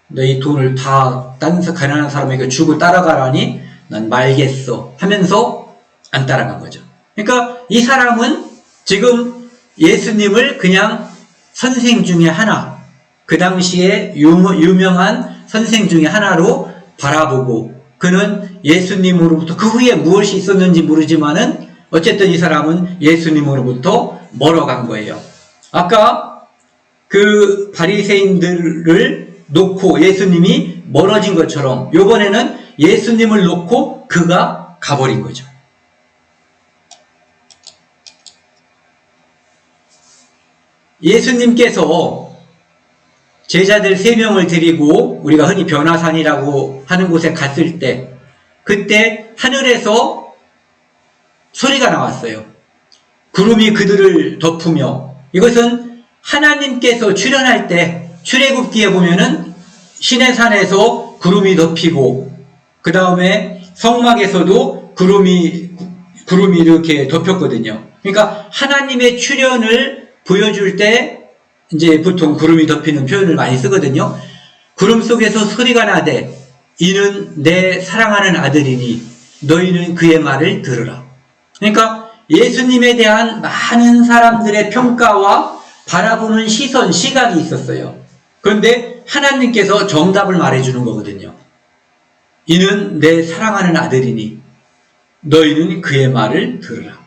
내 이 돈을 다 딴 가난한 사람에게 주고 따라가라니 난 말겠어 하면서 안 따라간 거죠. 그러니까 이 사람은 지금 예수님을 그냥 선생 중에 하나, 그 당시에 유명한 선생 중에 하나로 바라보고, 그는 예수님으로부터 그 후에 무엇이 있었는지 모르지만은 어쨌든 이 사람은 예수님으로부터 멀어간 거예요. 아까 그 바리새인들을 놓고 예수님이 멀어진 것처럼 이번에는 예수님을 놓고 그가 가버린 거죠. 예수님께서 제자들 3명을 데리고 우리가 흔히 변화산이라고 하는 곳에 갔을 때, 그때 하늘에서 소리가 나왔어요. 구름이 그들을 덮으며, 이것은 하나님께서 출현할 때 출애굽기에 보면은 시내산에서 구름이 덮이고, 그 다음에 성막에서도 구름이 이렇게 덮였거든요. 그러니까 하나님의 출현을 보여줄 때 이제 보통 구름이 덮이는 표현을 많이 쓰거든요. 구름 속에서 소리가 나되 이는 내 사랑하는 아들이니 너희는 그의 말을 들으라. 그러니까 예수님에 대한 많은 사람들의 평가와 바라보는 시선, 시각이 있었어요. 그런데 하나님께서 정답을 말해주는 거거든요. 이는 내 사랑하는 아들이니 너희는 그의 말을 들으라.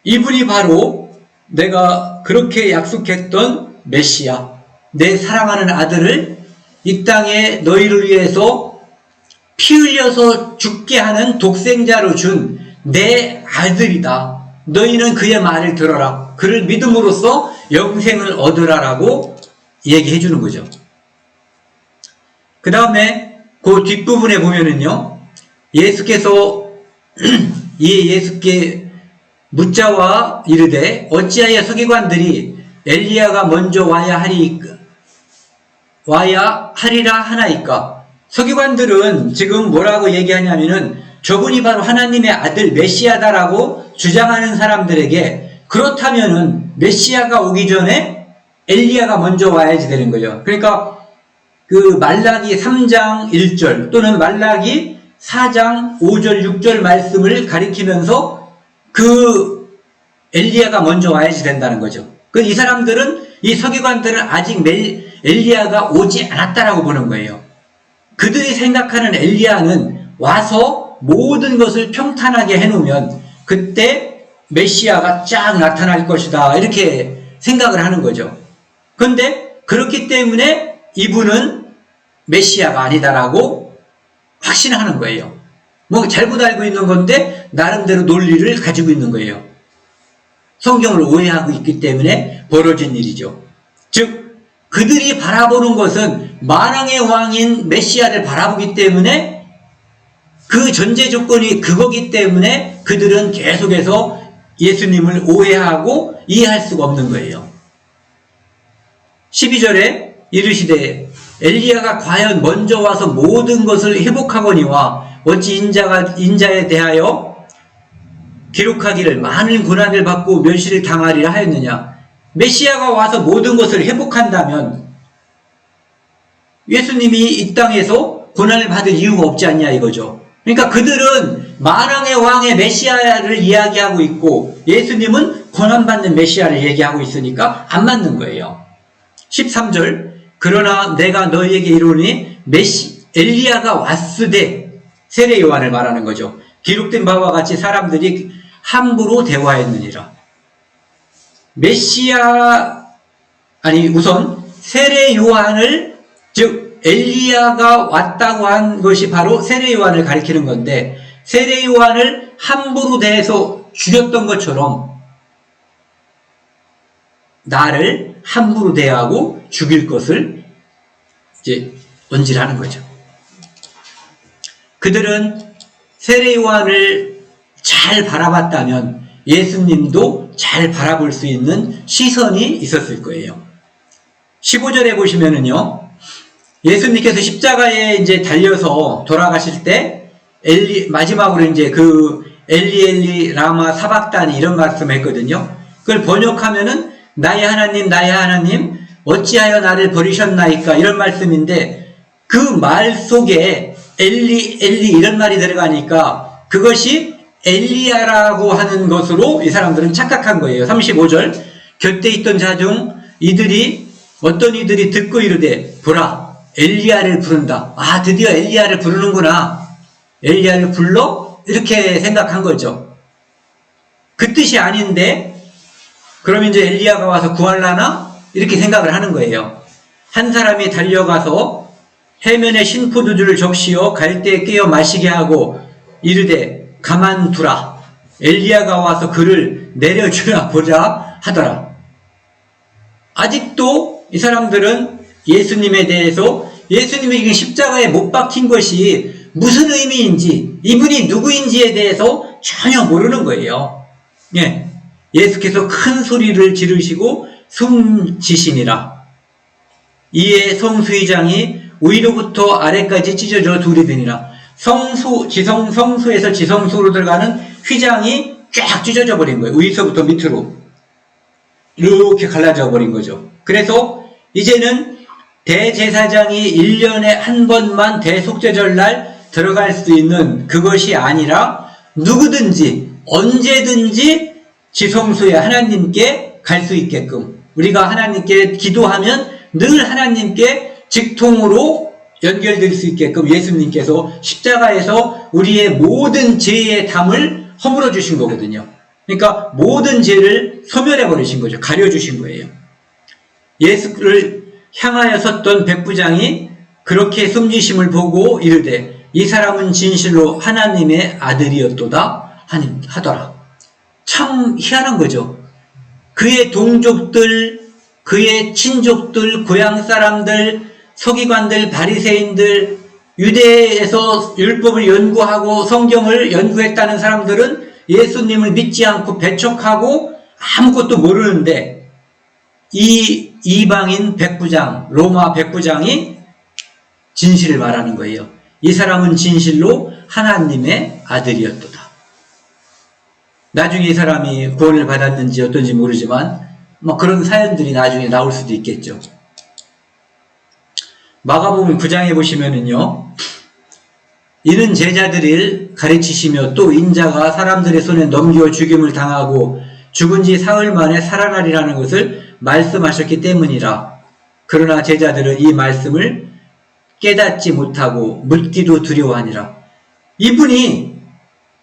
이분이 바로 내가 그렇게 약속했던 메시아, 내 사랑하는 아들을 이 땅에 너희를 위해서 피 흘려서 죽게 하는 독생자로 준 내 아들이다. 너희는 그의 말을 들어라. 그를 믿음으로써 영생을 얻으라라고 얘기해 주는 거죠. 그 다음에 그 뒷부분에 보면은요, 예수께서 예수께 묻자와 이르되 어찌하여 서기관들이 엘리야가 먼저 와야 하리라 하나이까. 서기관들은 지금 뭐라고 얘기하냐면은 저분이 바로 하나님의 아들 메시아다라고 주장하는 사람들에게 그렇다면은 메시아가 오기 전에 엘리야가 먼저 와야지 되는 거예요. 그러니까 그 말라기 3장 1절 또는 말라기 4장 5절 6절 말씀을 가리키면서 그 엘리야가 먼저 와야지 된다는 거죠. 이 사람들은, 이 서기관들은 아직 엘리야가 오지 않았다라고 보는 거예요. 그들이 생각하는 엘리야는 와서 모든 것을 평탄하게 해놓으면 그때 메시아가 쫙 나타날 것이다, 이렇게 생각을 하는 거죠. 그런데 그렇기 때문에 이분은 메시아가 아니다라고 확신하는 거예요. 뭐 잘못 알고 있는 건데 나름대로 논리를 가지고 있는 거예요. 성경을 오해하고 있기 때문에 벌어진 일이죠. 즉 그들이 바라보는 것은 만왕의 왕인 메시아를 바라보기 때문에 그 전제 조건이 그거기 때문에 그들은 계속해서 예수님을 오해하고 이해할 수가 없는 거예요. 12절에 이르시되 엘리야가 과연 먼저 와서 모든 것을 회복하거니와 어찌 인자에 대하여 기록하기를 많은 고난을 받고 멸시를 당하리라 하였느냐. 메시아가 와서 모든 것을 회복한다면 예수님이 이 땅에서 고난을 받을 이유가 없지 않냐 이거죠. 그러니까 그들은 만왕의 왕의 메시아를 이야기하고 있고 예수님은 고난받는 메시아를 얘기하고 있으니까 안 맞는 거예요. 13절 그러나 내가 너희에게 이르노니 엘리야가 왔으되, 세례 요한을 말하는 거죠. 기록된 바와 같이 사람들이 함부로 대화했느니라. 우선 세례 요한을, 즉 엘리야가 왔다고 한 것이 바로 세례 요한을 가리키는 건데, 세례 요한을 함부로 대해서 죽였던 것처럼 나를 함부로 대하고 죽일 것을 이제 언질하는 거죠. 그들은 세례 요한을 잘 바라봤다면 예수님도 잘 바라볼 수 있는 시선이 있었을 거예요. 15절에 보시면은요, 예수님께서 십자가에 이제 달려서 돌아가실 때 마지막으로 이제 엘리 엘리 라마 사박다니 이런 말씀을 했거든요. 그걸 번역하면은 나의 하나님 어찌하여 나를 버리셨나이까, 이런 말씀인데 그 말 속에 엘리 엘리 이런 말이 들어가니까 그것이 엘리야라고 하는 것으로 이 사람들은 착각한 거예요. 35절 곁에 있던 자 중 어떤 이들이 듣고 이르되 보라 엘리야를 부른다. 아, 드디어 엘리야를 부르는구나. 엘리야를 불러? 이렇게 생각한 거죠. 그 뜻이 아닌데 그럼 이제 엘리야가 와서 구할라나? 이렇게 생각을 하는 거예요. 한 사람이 달려가서 해면에 신포도주를 적시어 갈대에 깨어 마시게 하고 이르되 가만두라. 엘리야가 와서 그를 내려주라 보자 하더라. 아직도 이 사람들은 예수님에 대해서 예수님이 십자가에 못 박힌 것이 무슨 의미인지, 이분이 누구인지에 대해서 전혀 모르는 거예요. 예. 예수께서 큰 소리를 지르시고 숨지시니라. 이에 성수의장이 위로부터 아래까지 찢어져 둘이 되니라. 성수에서 지성소로 들어가는 휘장이 쫙 찢어져 버린 거예요. 위에서부터 밑으로 이렇게 갈라져 버린 거죠. 그래서 이제는 대제사장이 1년에 한 번만 대속죄절날 들어갈 수 있는 그것이 아니라 누구든지 언제든지 지성소에 하나님께 갈 수 있게끔, 우리가 하나님께 기도하면 늘 하나님께 직통으로 연결될 수 있게끔 예수님께서 십자가에서 우리의 모든 죄의 담을 허물어 주신 거거든요. 그러니까 모든 죄를 소멸해 버리신 거죠. 가려 주신 거예요. 예수를 향하여 섰던 백부장이 그렇게 숨지심을 보고 이르되 이 사람은 진실로 하나님의 아들이었도다 하더라. 참 희한한 거죠. 그의 동족들, 그의 친족들, 고향 사람들, 서기관들, 바리새인들, 유대에서 율법을 연구하고 성경을 연구했다는 사람들은 예수님을 믿지 않고 배척하고 아무것도 모르는데 이 이방인 백부장, 로마 백부장이 진실을 말하는 거예요. 이 사람은 진실로 하나님의 아들이었도다. 나중에 이 사람이 구원을 받았는지 어떤지 모르지만 그런 사연들이 나중에 나올 수도 있겠죠. 마가복음 9장에 보시면은요, 이는 제자들을 가르치시며 또 인자가 사람들의 손에 넘겨 죽임을 당하고 죽은 지 사흘 만에 살아나리라는 것을 말씀하셨기 때문이라. 그러나 제자들은 이 말씀을 깨닫지 못하고 묻기도 두려워하니라. 이분이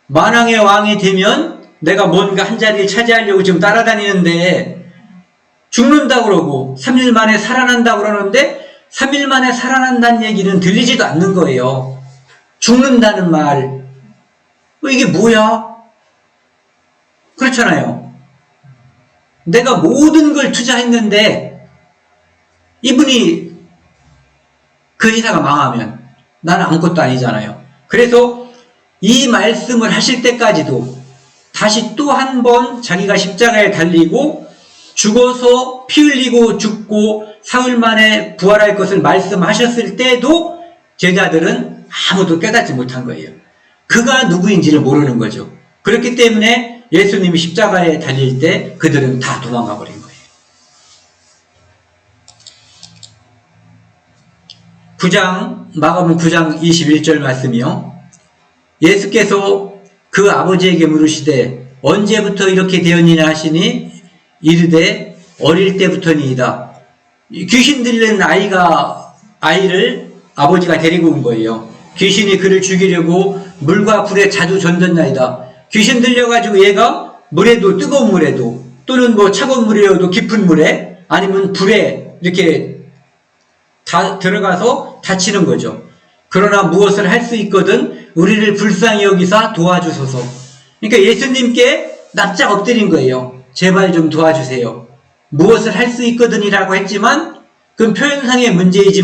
만왕의 왕이 되면 내가 뭔가 한 자리를 차지하려고 지금 따라다니는데 죽는다고 그러고 3일 만에 살아난다고 그러는데 3일 만에 살아난다는 얘기는 들리지도 않는 거예요. 죽는다는 말. 이게 뭐야? 그렇잖아요. 내가 모든 걸 투자했는데 이분이 그 회사가 망하면 나는 아무것도 아니잖아요. 그래서 이 말씀을 하실 때까지도 다시 또 한 번 자기가 십자가에 달리고 죽어서 피 흘리고 죽고 사흘 만에 부활할 것을 말씀하셨을 때도 제자들은 아무도 깨닫지 못한 거예요. 그가 누구인지를 모르는 거죠. 그렇기 때문에 예수님이 십자가에 달릴 때 그들은 다 도망가 버린 거예요. 9장, 마가복음 9장 21절 말씀이요. 예수께서 그 아버지에게 물으시되 언제부터 이렇게 되었느냐 하시니 이르되 어릴 때부터니이다. 귀신 들린 아이를 아버지가 데리고 온 거예요. 귀신이 그를 죽이려고 물과 불에 자주 던졌나이다. 귀신 들려가지고 얘가 물에도, 뜨거운 물에도, 또는 차가운 물이어도 깊은 물에, 아니면 불에 이렇게 다 들어가서 다치는 거죠. 그러나 무엇을 할 수 있거든 우리를 불쌍히 여기사 도와주소서. 그러니까 예수님께 납작 엎드린 거예요. 제발 좀 도와주세요. 무엇을 할 수 있거든이라고 했지만 그건 표현상의 문제이지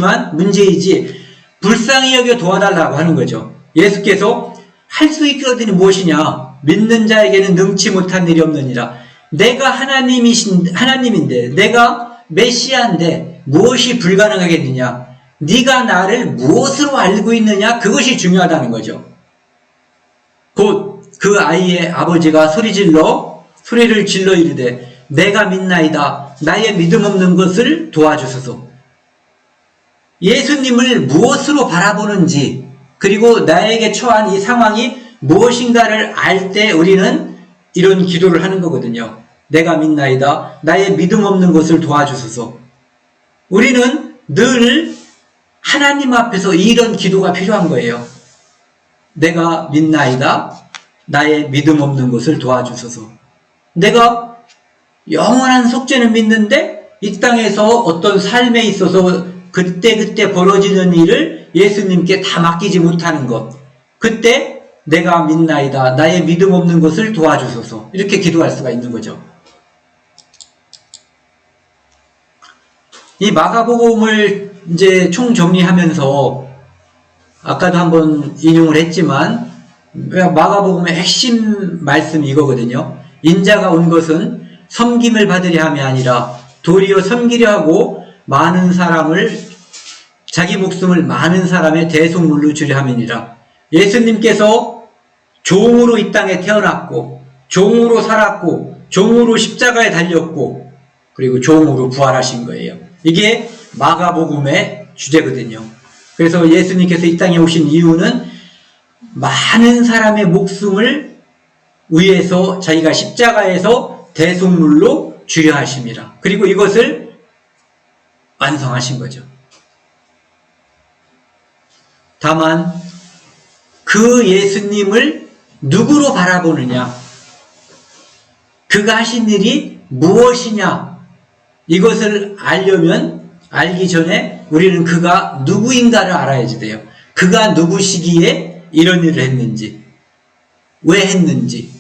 불쌍히 여겨 도와달라고 하는 거죠. 예수께서 할 수 있거든이 무엇이냐? 믿는 자에게는 능치 못한 일이 없느니라. 내가 하나님인데 내가 메시아인데 무엇이 불가능하겠느냐? 네가 나를 무엇으로 알고 있느냐? 그것이 중요하다는 거죠. 곧 그 아이의 아버지가 소리를 질러 이르되 내가 믿나이다. 나의 믿음 없는 것을 도와주소서. 예수님을 무엇으로 바라보는지 그리고 나에게 처한 이 상황이 무엇인가를 알 때 우리는 이런 기도를 하는 거거든요. 내가 믿나이다. 나의 믿음 없는 것을 도와주소서. 우리는 늘 하나님 앞에서 이런 기도가 필요한 거예요. 내가 믿나이다. 나의 믿음 없는 것을 도와주소서. 내가 영원한 속죄는 믿는데 이 땅에서 어떤 삶에 있어서 그때 벌어지는 일을 예수님께 다 맡기지 못하는 것. 그때 내가 믿나이다. 나의 믿음 없는 것을 도와주소서. 이렇게 기도할 수가 있는 거죠. 이 마가복음을 이제 총정리하면서 아까도 한번 인용을 했지만 마가복음의 핵심 말씀이 이거거든요. 인자가 온 것은 섬김을 받으려 함이 아니라 도리어 섬기려 하고 자기 목숨을 많은 사람의 대속물로 주려 함이니라. 예수님께서 종으로 이 땅에 태어났고 종으로 살았고 종으로 십자가에 달렸고 그리고 종으로 부활하신 거예요. 이게 마가복음의 주제거든요. 그래서 예수님께서 이 땅에 오신 이유는 많은 사람의 목숨을 위해서 자기가 십자가에서 대속물로 주려 하심이라. 그리고 이것을 완성하신 거죠. 다만 그 예수님을 누구로 바라보느냐, 그가 하신 일이 무엇이냐, 이것을 알기 전에 우리는 그가 누구인가를 알아야지 돼요. 그가 누구시기에 이런 일을 했는지, 왜 했는지,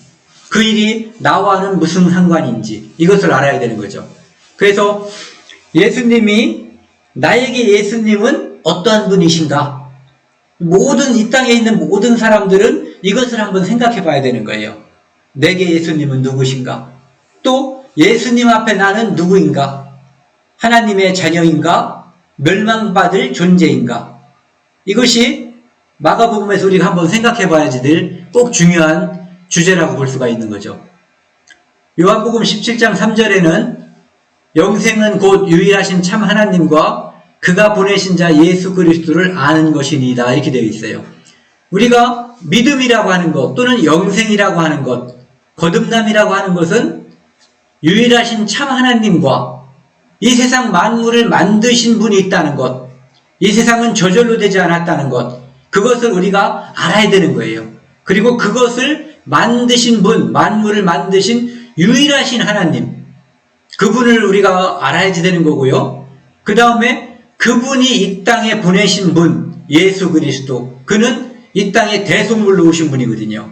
그 일이 나와는 무슨 상관인지 이것을 알아야 되는 거죠. 그래서 나에게 예수님은 어떠한 분이신가? 이 땅에 있는 모든 사람들은 이것을 한번 생각해 봐야 되는 거예요. 내게 예수님은 누구신가? 또 예수님 앞에 나는 누구인가? 하나님의 자녀인가? 멸망받을 존재인가? 이것이 마가복음에서 우리가 한번 생각해 봐야지 될 꼭 중요한 주제라고 볼 수가 있는 거죠. 요한복음 17장 3절에는 영생은 곧 유일하신 참 하나님과 그가 보내신 자 예수 그리스도를 아는 것이니이다, 이렇게 되어 있어요. 우리가 믿음이라고 하는 것, 또는 영생이라고 하는 것, 거듭남이라고 하는 것은 유일하신 참 하나님과 이 세상 만물을 만드신 분이 있다는 것, 이 세상은 저절로 되지 않았다는 것, 그것을 우리가 알아야 되는 거예요. 그리고 그것을 만드신 분, 만물을 만드신 유일하신 하나님, 그분을 우리가 알아야지 되는 거고요. 그 다음에 그분이 이 땅에 보내신 분, 예수 그리스도, 그는 이 땅에 대속물로 오신 분이거든요.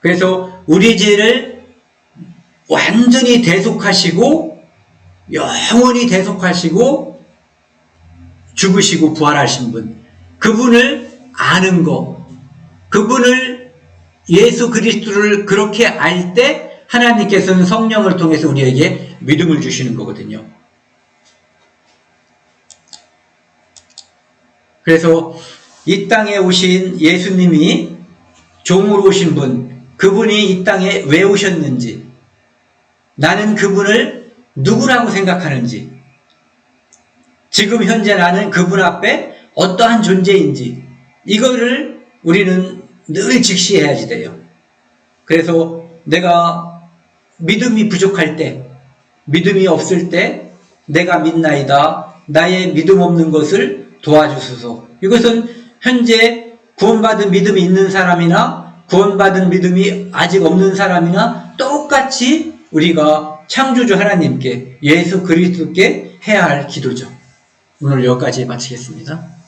그래서 우리 죄를 완전히 대속하시고 영원히 대속하시고 죽으시고 부활하신 분, 그분을 아는 거, 그분을 예수 그리스도를 그렇게 알 때 하나님께서는 성령을 통해서 우리에게 믿음을 주시는 거거든요. 그래서 이 땅에 오신 예수님이 종으로 오신 분, 그분이 이 땅에 왜 오셨는지, 나는 그분을 누구라고 생각하는지, 지금 현재 나는 그분 앞에 어떠한 존재인지, 이거를 우리는 늘 직시해야지 돼요. 그래서 내가 믿음이 부족할 때, 믿음이 없을 때 내가 믿나이다, 나의 믿음 없는 것을 도와주소서. 이것은 현재 구원받은 믿음이 있는 사람이나 구원받은 믿음이 아직 없는 사람이나 똑같이 우리가 창조주 하나님께, 예수 그리스도께 해야 할 기도죠. 오늘 여기까지 마치겠습니다.